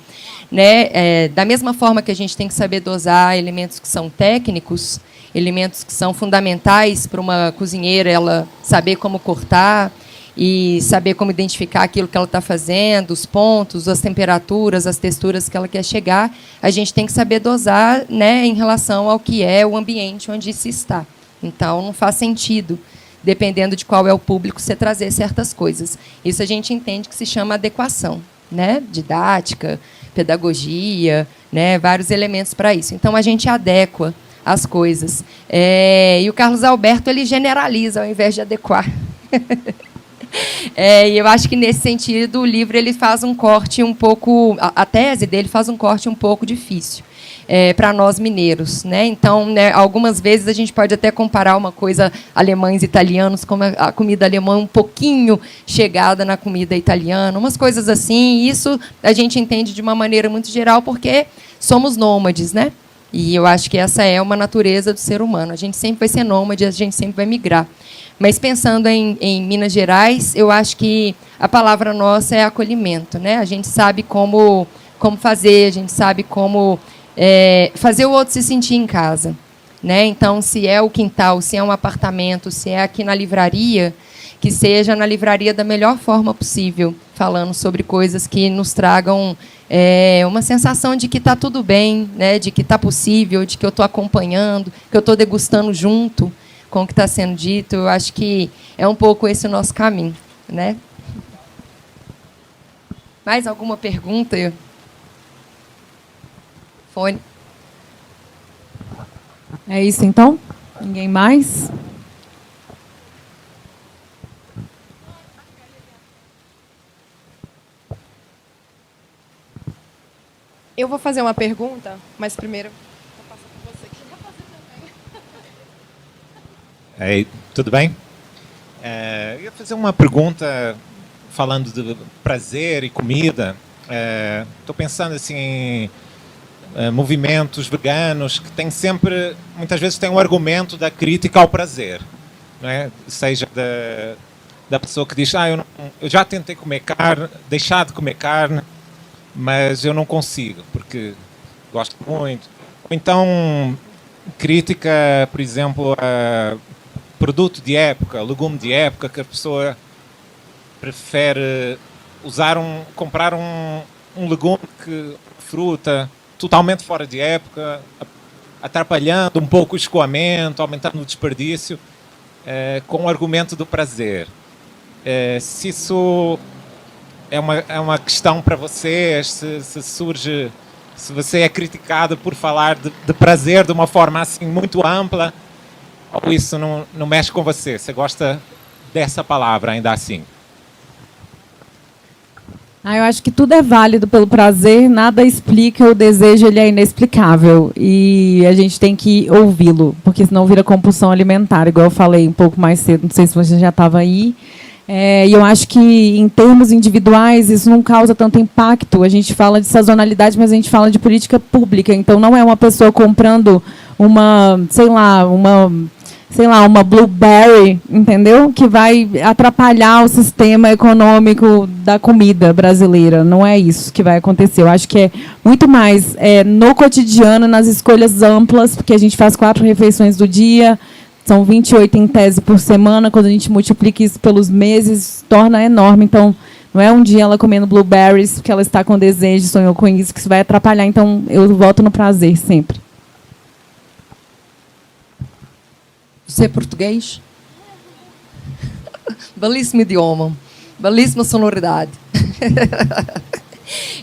né? Da mesma forma que a gente tem que saber dosar elementos que são técnicos, elementos que são fundamentais para uma cozinheira ela saber como cortar e saber como identificar aquilo que ela está fazendo, os pontos, as temperaturas, as texturas que ela quer chegar, a gente tem que saber dosar, né, em relação ao que é o ambiente onde se está. Então, não faz sentido, dependendo de qual é o público, você trazer certas coisas. Isso a gente entende que se chama adequação, né, didática, pedagogia, né, vários elementos para isso. Então, a gente adequa as coisas. E o Carlos Alberto ele generaliza ao invés de adequar. E eu acho que, nesse sentido, o livro ele faz um corte um pouco... A tese dele faz um corte um pouco difícil para nós mineiros, né? Então, né, algumas vezes a gente pode até comparar uma coisa alemães e italianos, como a comida alemã um pouquinho chegada na comida italiana, umas coisas assim. E isso a gente entende de uma maneira muito geral, porque somos nômades, né? E eu acho que essa é uma natureza do ser humano. A gente sempre vai ser nômade, a gente sempre vai migrar. Mas, pensando em Minas Gerais, eu acho que a palavra nossa é acolhimento, né? A gente sabe como fazer, a gente sabe como fazer o outro se sentir em casa, né? Então, se é o quintal, se é um apartamento, se é aqui na livraria, que seja na livraria da melhor forma possível, falando sobre coisas que nos tragam uma sensação de que está tudo bem, né, de que está possível, de que eu estou acompanhando, que eu estou degustando junto com o que está sendo dito. Eu acho que é um pouco esse o nosso caminho, né? Mais alguma pergunta? Fone. É isso, então? Ninguém mais? Eu vou fazer uma pergunta, mas primeiro vou passar para você que quer fazer também. Ei, tudo bem? Eu ia fazer uma pergunta falando de prazer e comida. Estou pensando assim em movimentos veganos que têm sempre, muitas vezes, tem um argumento da crítica ao prazer, não é? Seja da pessoa que diz, eu já tentei comer carne, deixar de comer carne, mas eu não consigo, porque gosto muito. Ou então, crítica, por exemplo, a produto de época, legume de época, que a pessoa prefere comprar um legume, fruta, totalmente fora de época, atrapalhando um pouco o escoamento, aumentando o desperdício, com o argumento do prazer. Se isso é uma questão para vocês, se você é criticado por falar de prazer de uma forma assim muito ampla, ou isso não mexe com você? Você gosta dessa palavra ainda assim? Eu acho que tudo é válido pelo prazer, nada explica o desejo, ele é inexplicável. E a gente tem que ouvi-lo, porque senão vira compulsão alimentar, igual eu falei um pouco mais cedo, não sei se você já estava aí. E eu acho que, em termos individuais, isso não causa tanto impacto. A gente fala de sazonalidade, mas a gente fala de política pública. Então, não é uma pessoa comprando uma blueberry, entendeu? Que vai atrapalhar o sistema econômico da comida brasileira. Não é isso que vai acontecer. Eu acho que é muito mais no cotidiano, nas escolhas amplas, porque a gente faz 4 refeições do dia, são 28 em tese por semana. Quando a gente multiplica isso pelos meses, torna enorme. Então, não é um dia ela comendo blueberries porque ela está com desejo, sonhou com isso, que isso vai atrapalhar. Então, eu volto no prazer sempre. Você é português? Belíssimo idioma, belíssima sonoridade.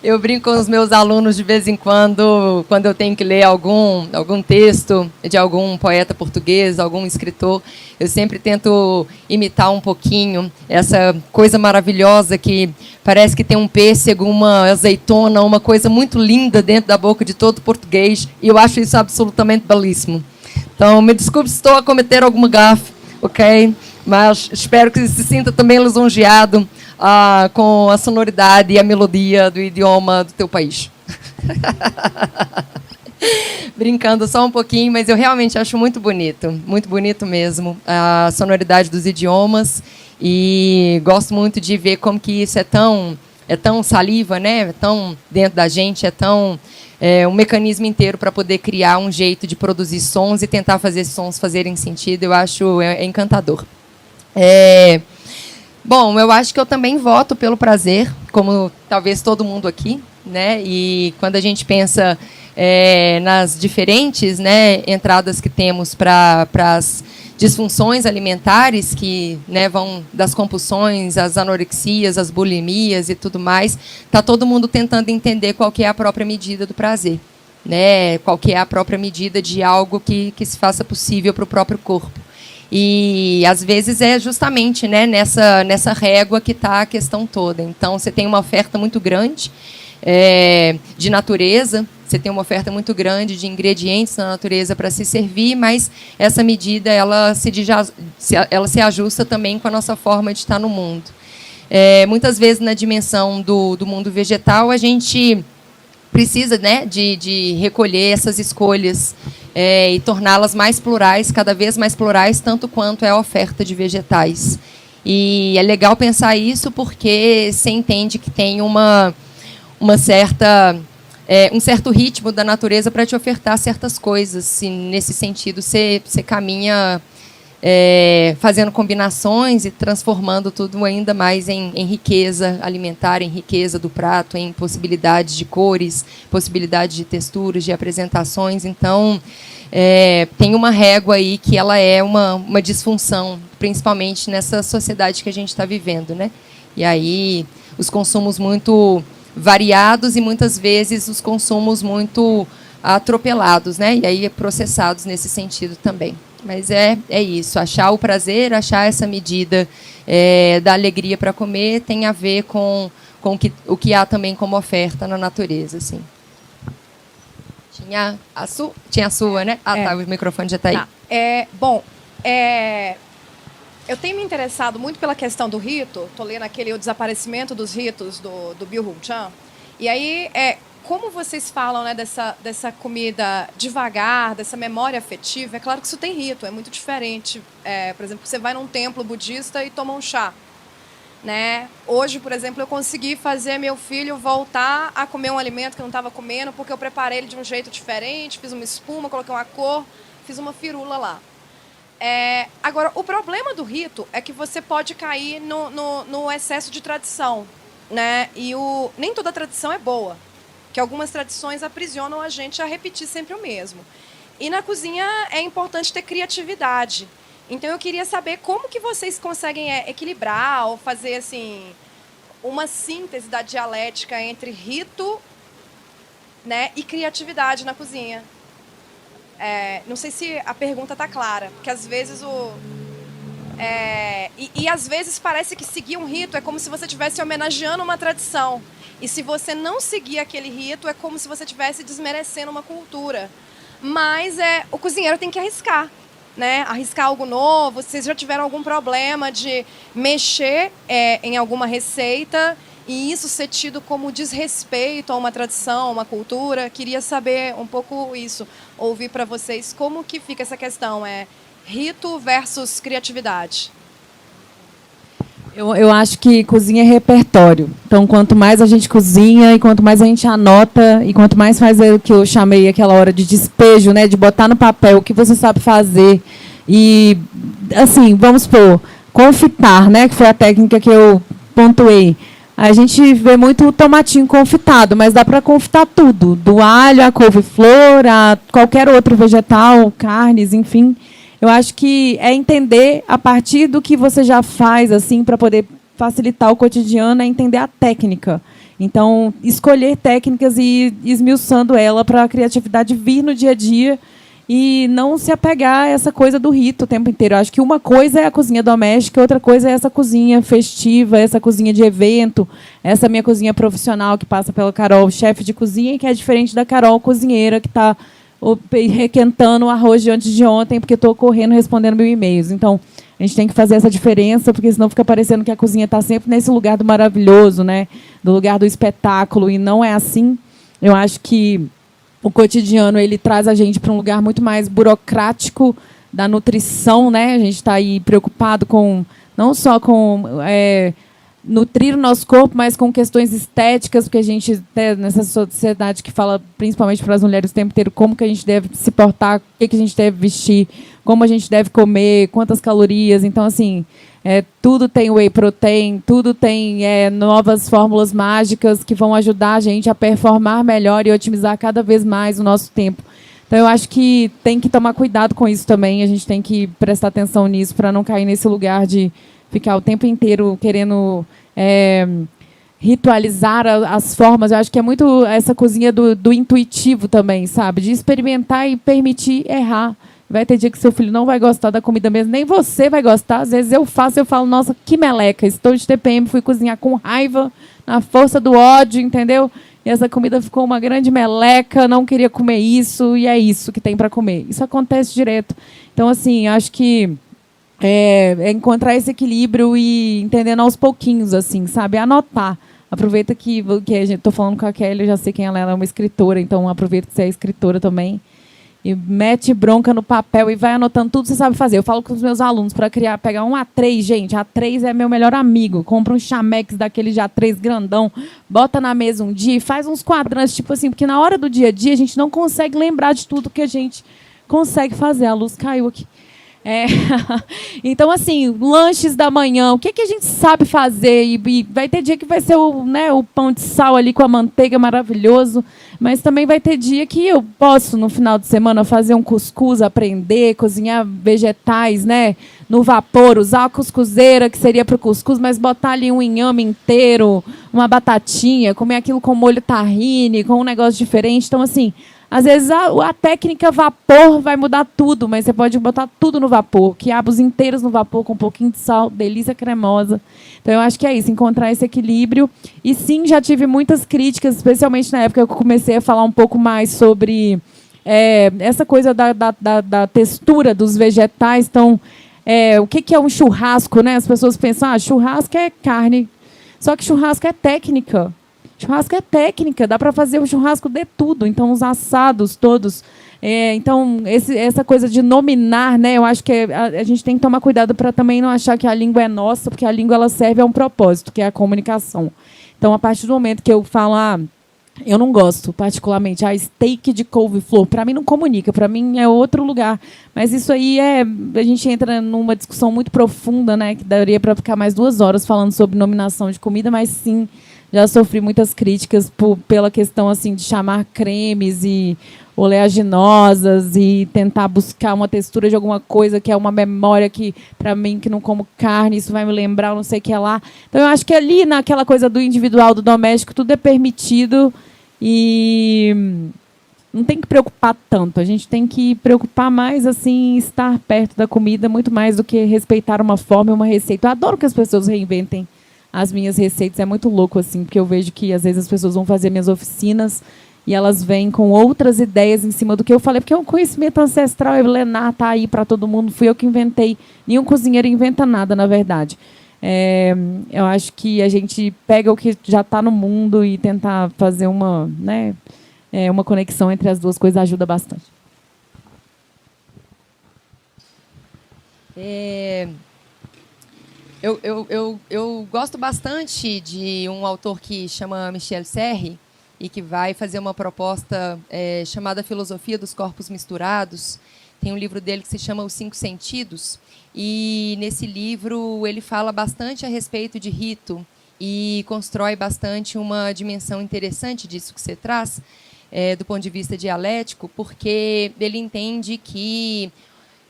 Eu brinco com os meus alunos de vez em quando eu tenho que ler algum texto de algum poeta português, algum escritor, eu sempre tento imitar um pouquinho essa coisa maravilhosa que parece que tem um pêssego, uma azeitona, uma coisa muito linda dentro da boca de todo português, e eu acho isso absolutamente belíssimo. Então, me desculpe se estou a cometer alguma gafe, ok? Mas espero que se sinta também lisonjeado com a sonoridade e a melodia do idioma do teu país. Brincando só um pouquinho, mas eu realmente acho muito bonito mesmo, a sonoridade dos idiomas, e gosto muito de ver como que isso é tão saliva, né? É tão dentro da gente, um mecanismo inteiro para poder criar um jeito de produzir sons e tentar fazer esses sons fazerem sentido. Eu acho encantador. Bom, eu acho que eu também voto pelo prazer, como talvez todo mundo aqui, né? E quando a gente pensa nas diferentes, né, entradas que temos para as disfunções alimentares, que, né, vão das compulsões, as anorexias, as bulimias e tudo mais, está todo mundo tentando entender qual que é a própria medida do prazer, né? Qual que é a própria medida de algo que se faça possível para o próprio corpo. E, às vezes, é justamente, né, nessa régua que está a questão toda. Então, você tem uma oferta muito grande de natureza, você tem uma oferta muito grande de ingredientes na natureza para se servir, mas essa medida ela se ajusta também com a nossa forma de estar no mundo. Muitas vezes, na dimensão do mundo vegetal, a gente precisa, né, de recolher essas escolhas e torná-las mais plurais, cada vez mais plurais, tanto quanto é a oferta de vegetais. E é legal pensar isso porque você entende que tem um certo ritmo da natureza para te ofertar certas coisas. Se nesse sentido você caminha fazendo combinações e transformando tudo ainda mais em riqueza alimentar, em riqueza do prato, em possibilidades de cores, possibilidades de texturas, de apresentações. Então, tem uma régua aí que ela é uma disfunção, principalmente nessa sociedade que a gente está vivendo, né? E aí, os consumos muito variados e, muitas vezes, os consumos muito atropelados, né? E aí, processados nesse sentido também. Mas é isso, achar o prazer, achar essa medida da alegria para comer tem a ver com o que há também como oferta na natureza. Assim. Tinha a sua, né? Tá, o microfone já está aí. Tá. Eu tenho me interessado muito pela questão do rito, estou lendo O Desaparecimento dos Ritos, do Byung-Hun Chan, e aí como vocês falam, né, dessa comida devagar, dessa memória afetiva, é claro que isso tem rito, é muito diferente. Por exemplo, você vai num templo budista e toma um chá. Né? Hoje, por exemplo, eu consegui fazer meu filho voltar a comer um alimento que eu não estava comendo, porque eu preparei ele de um jeito diferente, fiz uma espuma, coloquei uma cor, fiz uma firula lá. Agora, o problema do rito é que você pode cair no excesso de tradição. Né? E nem toda tradição é boa. Que algumas tradições aprisionam a gente a repetir sempre o mesmo. E na cozinha é importante ter criatividade. Então eu queria saber como que vocês conseguem equilibrar ou fazer assim uma síntese da dialética entre rito, né, e criatividade na cozinha. Não sei se a pergunta está clara, porque às vezes às vezes parece que seguir um rito é como se você estivesse homenageando uma tradição. E se você não seguir aquele rito, é como se você estivesse desmerecendo uma cultura. Mas o cozinheiro tem que arriscar, né? Arriscar algo novo. Se vocês já tiveram algum problema de mexer em alguma receita e isso ser tido como desrespeito a uma tradição, a uma cultura, queria saber um pouco isso. Ouvir para vocês como que fica essa questão. Rito versus criatividade. Eu acho que cozinha é repertório. Então, quanto mais a gente cozinha e quanto mais a gente anota e quanto mais faz o que eu chamei aquela hora de despejo, né, de botar no papel o que você sabe fazer e, assim, vamos supor, confitar, né, que foi a técnica que eu pontuei. A gente vê muito o tomatinho confitado, mas dá para confitar tudo, do alho, a couve-flor, a qualquer outro vegetal, carnes, enfim. Eu acho que é entender a partir do que você já faz, assim, para poder facilitar o cotidiano, é entender a técnica. Então, escolher técnicas e ir esmiuçando ela para a criatividade vir no dia a dia e não se apegar a essa coisa do rito o tempo inteiro. Eu acho que uma coisa é a cozinha doméstica, outra coisa é essa cozinha festiva, essa cozinha de evento, essa minha cozinha profissional que passa pela Carol, chefe de cozinha, que é diferente da Carol, cozinheira, que está requentando o arroz de antes de ontem, porque estou correndo respondendo mil e-mails. Então, a gente tem que fazer essa diferença, porque senão fica parecendo que a cozinha está sempre nesse lugar do maravilhoso, né? Do lugar do espetáculo, e não é assim. Eu acho que o cotidiano ele traz a gente para um lugar muito mais burocrático da nutrição, né? A gente está aí preocupado com não só com nutrir o nosso corpo, mas com questões estéticas, porque a gente, nessa sociedade que fala principalmente para as mulheres o tempo inteiro como que a gente deve se portar, o que a gente deve vestir, como a gente deve comer, quantas calorias. Então, assim, tudo tem whey protein, tudo tem novas fórmulas mágicas que vão ajudar a gente a performar melhor e otimizar cada vez mais o nosso tempo. Então, eu acho que tem que tomar cuidado com isso também, a gente tem que prestar atenção nisso para não cair nesse lugar de ficar o tempo inteiro querendo ritualizar as formas. Eu acho que é muito essa cozinha do intuitivo também, sabe? De experimentar e permitir errar. Vai ter dia que seu filho não vai gostar da comida mesmo, nem você vai gostar. Às vezes eu falo, nossa, que meleca, estou de TPM, fui cozinhar com raiva, na força do ódio, entendeu? E essa comida ficou uma grande meleca, não queria comer isso, e é isso que tem para comer. Isso acontece direto. Então, assim, acho que encontrar esse equilíbrio e entendendo aos pouquinhos, assim, sabe? Anotar. Aproveita que a gente estou falando com a Kelly, eu já sei quem ela é uma escritora, então aproveita que você é escritora também. E mete bronca no papel e vai anotando tudo que você sabe fazer. Eu falo com os meus alunos para pegar um A3, gente. A3 é meu melhor amigo. Compra um chamex daquele de A3 grandão, bota na mesa um dia e faz uns quadrantes, tipo assim, porque na hora do dia a dia a gente não consegue lembrar de tudo que a gente consegue fazer. A luz caiu aqui. Então, assim, lanches da manhã, o que, que a gente sabe fazer? E vai ter dia que vai ser o pão de sal ali com a manteiga maravilhoso, mas também vai ter dia que eu posso, no final de semana, fazer um cuscuz, aprender, cozinhar vegetais, né, no vapor, usar a cuscuzeira, que seria para o cuscuz, mas botar ali um inhame inteiro, uma batatinha, comer aquilo com molho tahine, com um negócio diferente. Então, assim, às vezes a técnica vapor vai mudar tudo, mas você pode botar tudo no vapor, quiabos inteiros no vapor com um pouquinho de sal, delícia cremosa. Então eu acho que é isso, encontrar esse equilíbrio. E sim, já tive muitas críticas, especialmente na época que eu comecei a falar um pouco mais sobre essa coisa da textura dos vegetais. Então, o que é um churrasco, né? As pessoas pensam, churrasco é carne. Só que churrasco é técnica. Churrasco é técnica, dá para fazer o churrasco de tudo. Então, os assados todos. Então, essa coisa de nominar, né? Eu acho que a gente tem que tomar cuidado para também não achar que a língua é nossa, porque a língua ela serve a um propósito, que é a comunicação. Então, a partir do momento que eu falo, eu não gosto, particularmente, steak de couve-flor, para mim não comunica, para mim é outro lugar. Mas isso aí a gente entra numa discussão muito profunda, né? Que daria para ficar mais 2 horas falando sobre nominação de comida, mas sim. Já sofri muitas críticas pela questão assim de chamar cremes e oleaginosas e tentar buscar uma textura de alguma coisa que é uma memória que, para mim, que não como carne, isso vai me lembrar, não sei o que lá. Então, eu acho que ali, naquela coisa do individual, do doméstico, tudo é permitido e não tem que preocupar tanto. A gente tem que preocupar mais assim, estar perto da comida, muito mais do que respeitar uma forma e uma receita. Eu adoro que as pessoas reinventem as minhas receitas, é muito louco, assim, porque eu vejo que, às vezes, as pessoas vão fazer minhas oficinas e elas vêm com outras ideias em cima do que eu falei, porque é um conhecimento ancestral, milenar, está aí para todo mundo, fui eu que inventei. Nenhum cozinheiro inventa nada, na verdade. Eu acho que a gente pega o que já está no mundo e tentar fazer uma conexão entre as duas coisas ajuda bastante. Eu gosto bastante de um autor que chama Michel Serres e que vai fazer uma proposta chamada Filosofia dos Corpos Misturados. Tem um livro dele que se chama Os 5 Sentidos. E, nesse livro, ele fala bastante a respeito de rito e constrói bastante uma dimensão interessante disso que você traz, do ponto de vista dialético, porque ele entende que...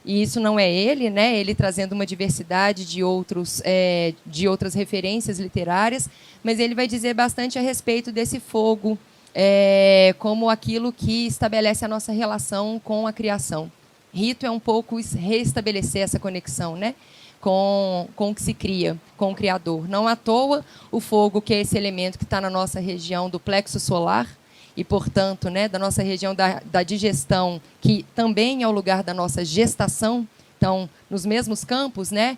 E isso não é ele, né? Ele trazendo uma diversidade de outras referências literárias, mas ele vai dizer bastante a respeito desse fogo como aquilo que estabelece a nossa relação com a criação. Rito é um pouco restabelecer essa conexão, né? Com o que se cria, com o Criador. Não à toa, o fogo, que é esse elemento que está na nossa região do plexo solar, e, portanto, né, da nossa região da digestão, que também é o lugar da nossa gestação, então, nos mesmos campos, né,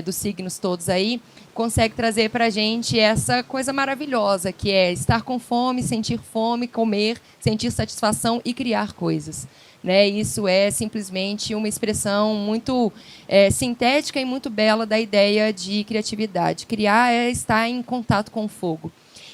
dos signos todos aí, consegue trazer para a gente essa coisa maravilhosa, que é estar com fome, sentir fome, comer, sentir satisfação e criar coisas. Né? Isso é simplesmente uma expressão muito sintética e muito bela da ideia de criatividade. Criar é estar em contato com o fogo.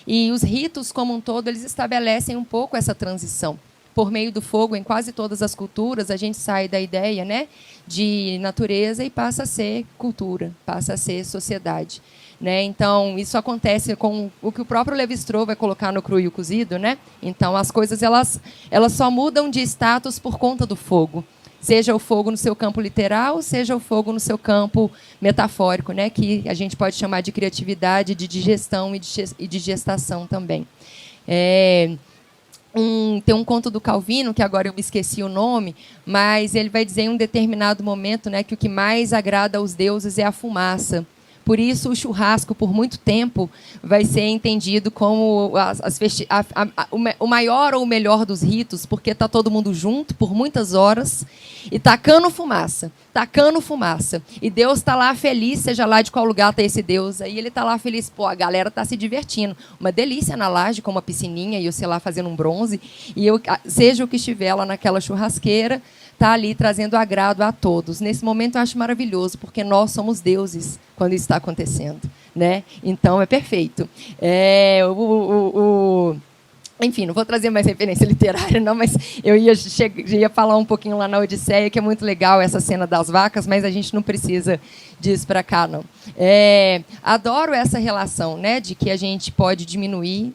E os ritos, como um todo, eles estabelecem um pouco essa transição. Por meio do fogo, em quase todas as culturas, a gente sai da ideia, né, de natureza e passa a ser cultura, passa a ser sociedade. Né? Então, isso acontece com o que o próprio Lévi-Strauss vai colocar no Cru e o Cozido. Né? Então, as coisas elas só mudam de status por conta do fogo. Seja o fogo no seu campo literal, seja o fogo no seu campo metafórico, né? Que a gente pode chamar de criatividade, de digestão e de gestação também. Tem um conto do Calvino, que agora eu me esqueci o nome, mas ele vai dizer em um determinado momento, né, que o que mais agrada aos deuses é a fumaça. Por isso, o churrasco, por muito tempo, vai ser entendido como o maior ou o melhor dos ritos, porque está todo mundo junto por muitas horas e tacando fumaça. E Deus está lá feliz, seja lá de qual lugar está esse Deus. Aí ele está lá feliz, pô, a galera está se divertindo. Uma delícia na laje, com uma piscininha, e eu sei lá, fazendo um bronze. E seja o que estiver lá naquela churrasqueira, está ali trazendo agrado a todos. Nesse momento eu acho maravilhoso, porque nós somos deuses quando isso está acontecendo. Né? Então é perfeito. Enfim, não vou trazer mais referência literária, não, mas eu ia falar um pouquinho lá na Odisseia, que é muito legal essa cena das vacas, mas a gente não precisa disso para cá, não. Adoro essa relação, né, de que a gente pode diminuir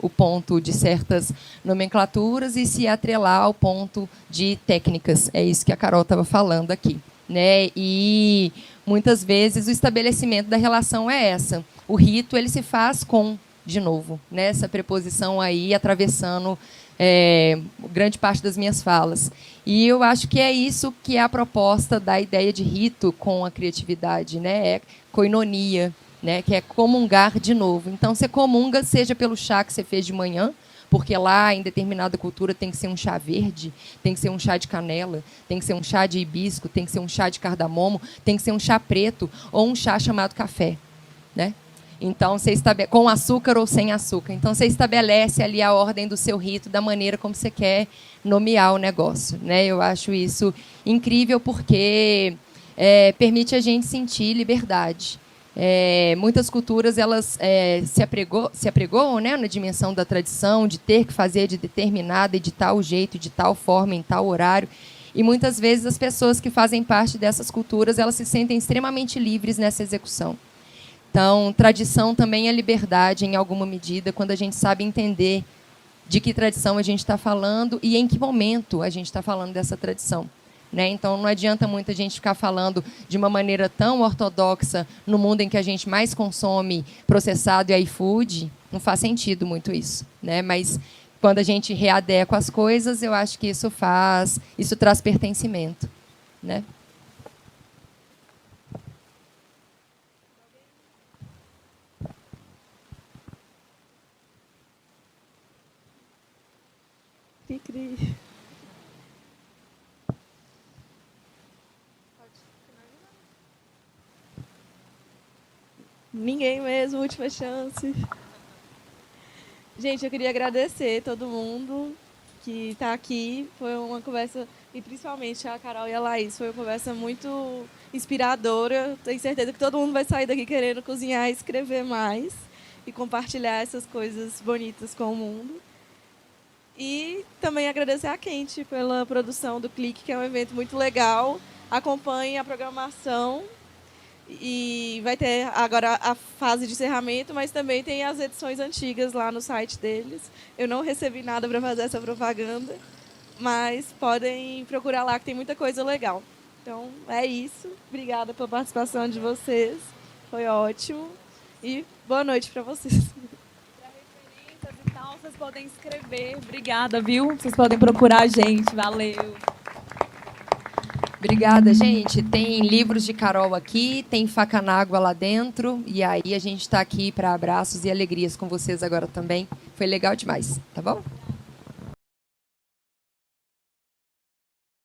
o ponto de certas nomenclaturas e se atrelar ao ponto de técnicas. É isso que a Carol estava falando aqui, né? E muitas vezes o estabelecimento da relação é essa. O rito ele se faz com, de novo, né, essa preposição aí atravessando grande parte das minhas falas. E eu acho que é isso que é a proposta da ideia de rito com a criatividade, né? É koinonia, né? Que é comungar de novo. Então, você comunga, seja pelo chá que você fez de manhã, porque lá, em determinada cultura, tem que ser um chá verde, tem que ser um chá de canela, tem que ser um chá de hibisco, tem que ser um chá de cardamomo, tem que ser um chá preto ou um chá chamado café, né? Então, com açúcar ou sem açúcar. Então, você estabelece ali a ordem do seu rito, da maneira como você quer nomear o negócio, né? Eu acho isso incrível porque permite a gente sentir liberdade. Muitas culturas elas se apregoam, né, na dimensão da tradição, de ter que fazer de determinada e de tal jeito, de tal forma, em tal horário. E muitas vezes as pessoas que fazem parte dessas culturas elas se sentem extremamente livres nessa execução. Então, tradição também é liberdade, em alguma medida, quando a gente sabe entender de que tradição a gente está falando e em que momento a gente está falando dessa tradição, né? Então, não adianta muito a gente ficar falando de uma maneira tão ortodoxa no mundo em que a gente mais consome processado e iFood, não faz sentido muito isso, né? Mas, quando a gente readequa as coisas, eu acho que isso traz pertencimento, né? Ninguém mesmo, última chance. Gente, eu queria agradecer todo mundo que está aqui. Foi uma conversa, e principalmente a Carol e a Laís, foi uma conversa muito inspiradora. Tenho certeza que todo mundo vai sair daqui querendo cozinhar e escrever mais e compartilhar essas coisas bonitas com o mundo. E também agradecer a Quente pela produção do Clique, que é um evento muito legal. Acompanhe a programação. E vai ter agora a fase de encerramento, mas também tem as edições antigas lá no site deles. Eu não recebi nada para fazer essa propaganda, mas podem procurar lá, que tem muita coisa legal. Então, é isso. Obrigada pela participação de vocês. Foi ótimo. E boa noite para vocês. E tal, vocês podem escrever. Obrigada, viu? Vocês podem procurar a gente. Valeu. Obrigada, gente. Tem livros de Carol aqui, tem faca na água lá dentro. E aí a gente está aqui para abraços e alegrias com vocês agora também. Foi legal demais, tá bom?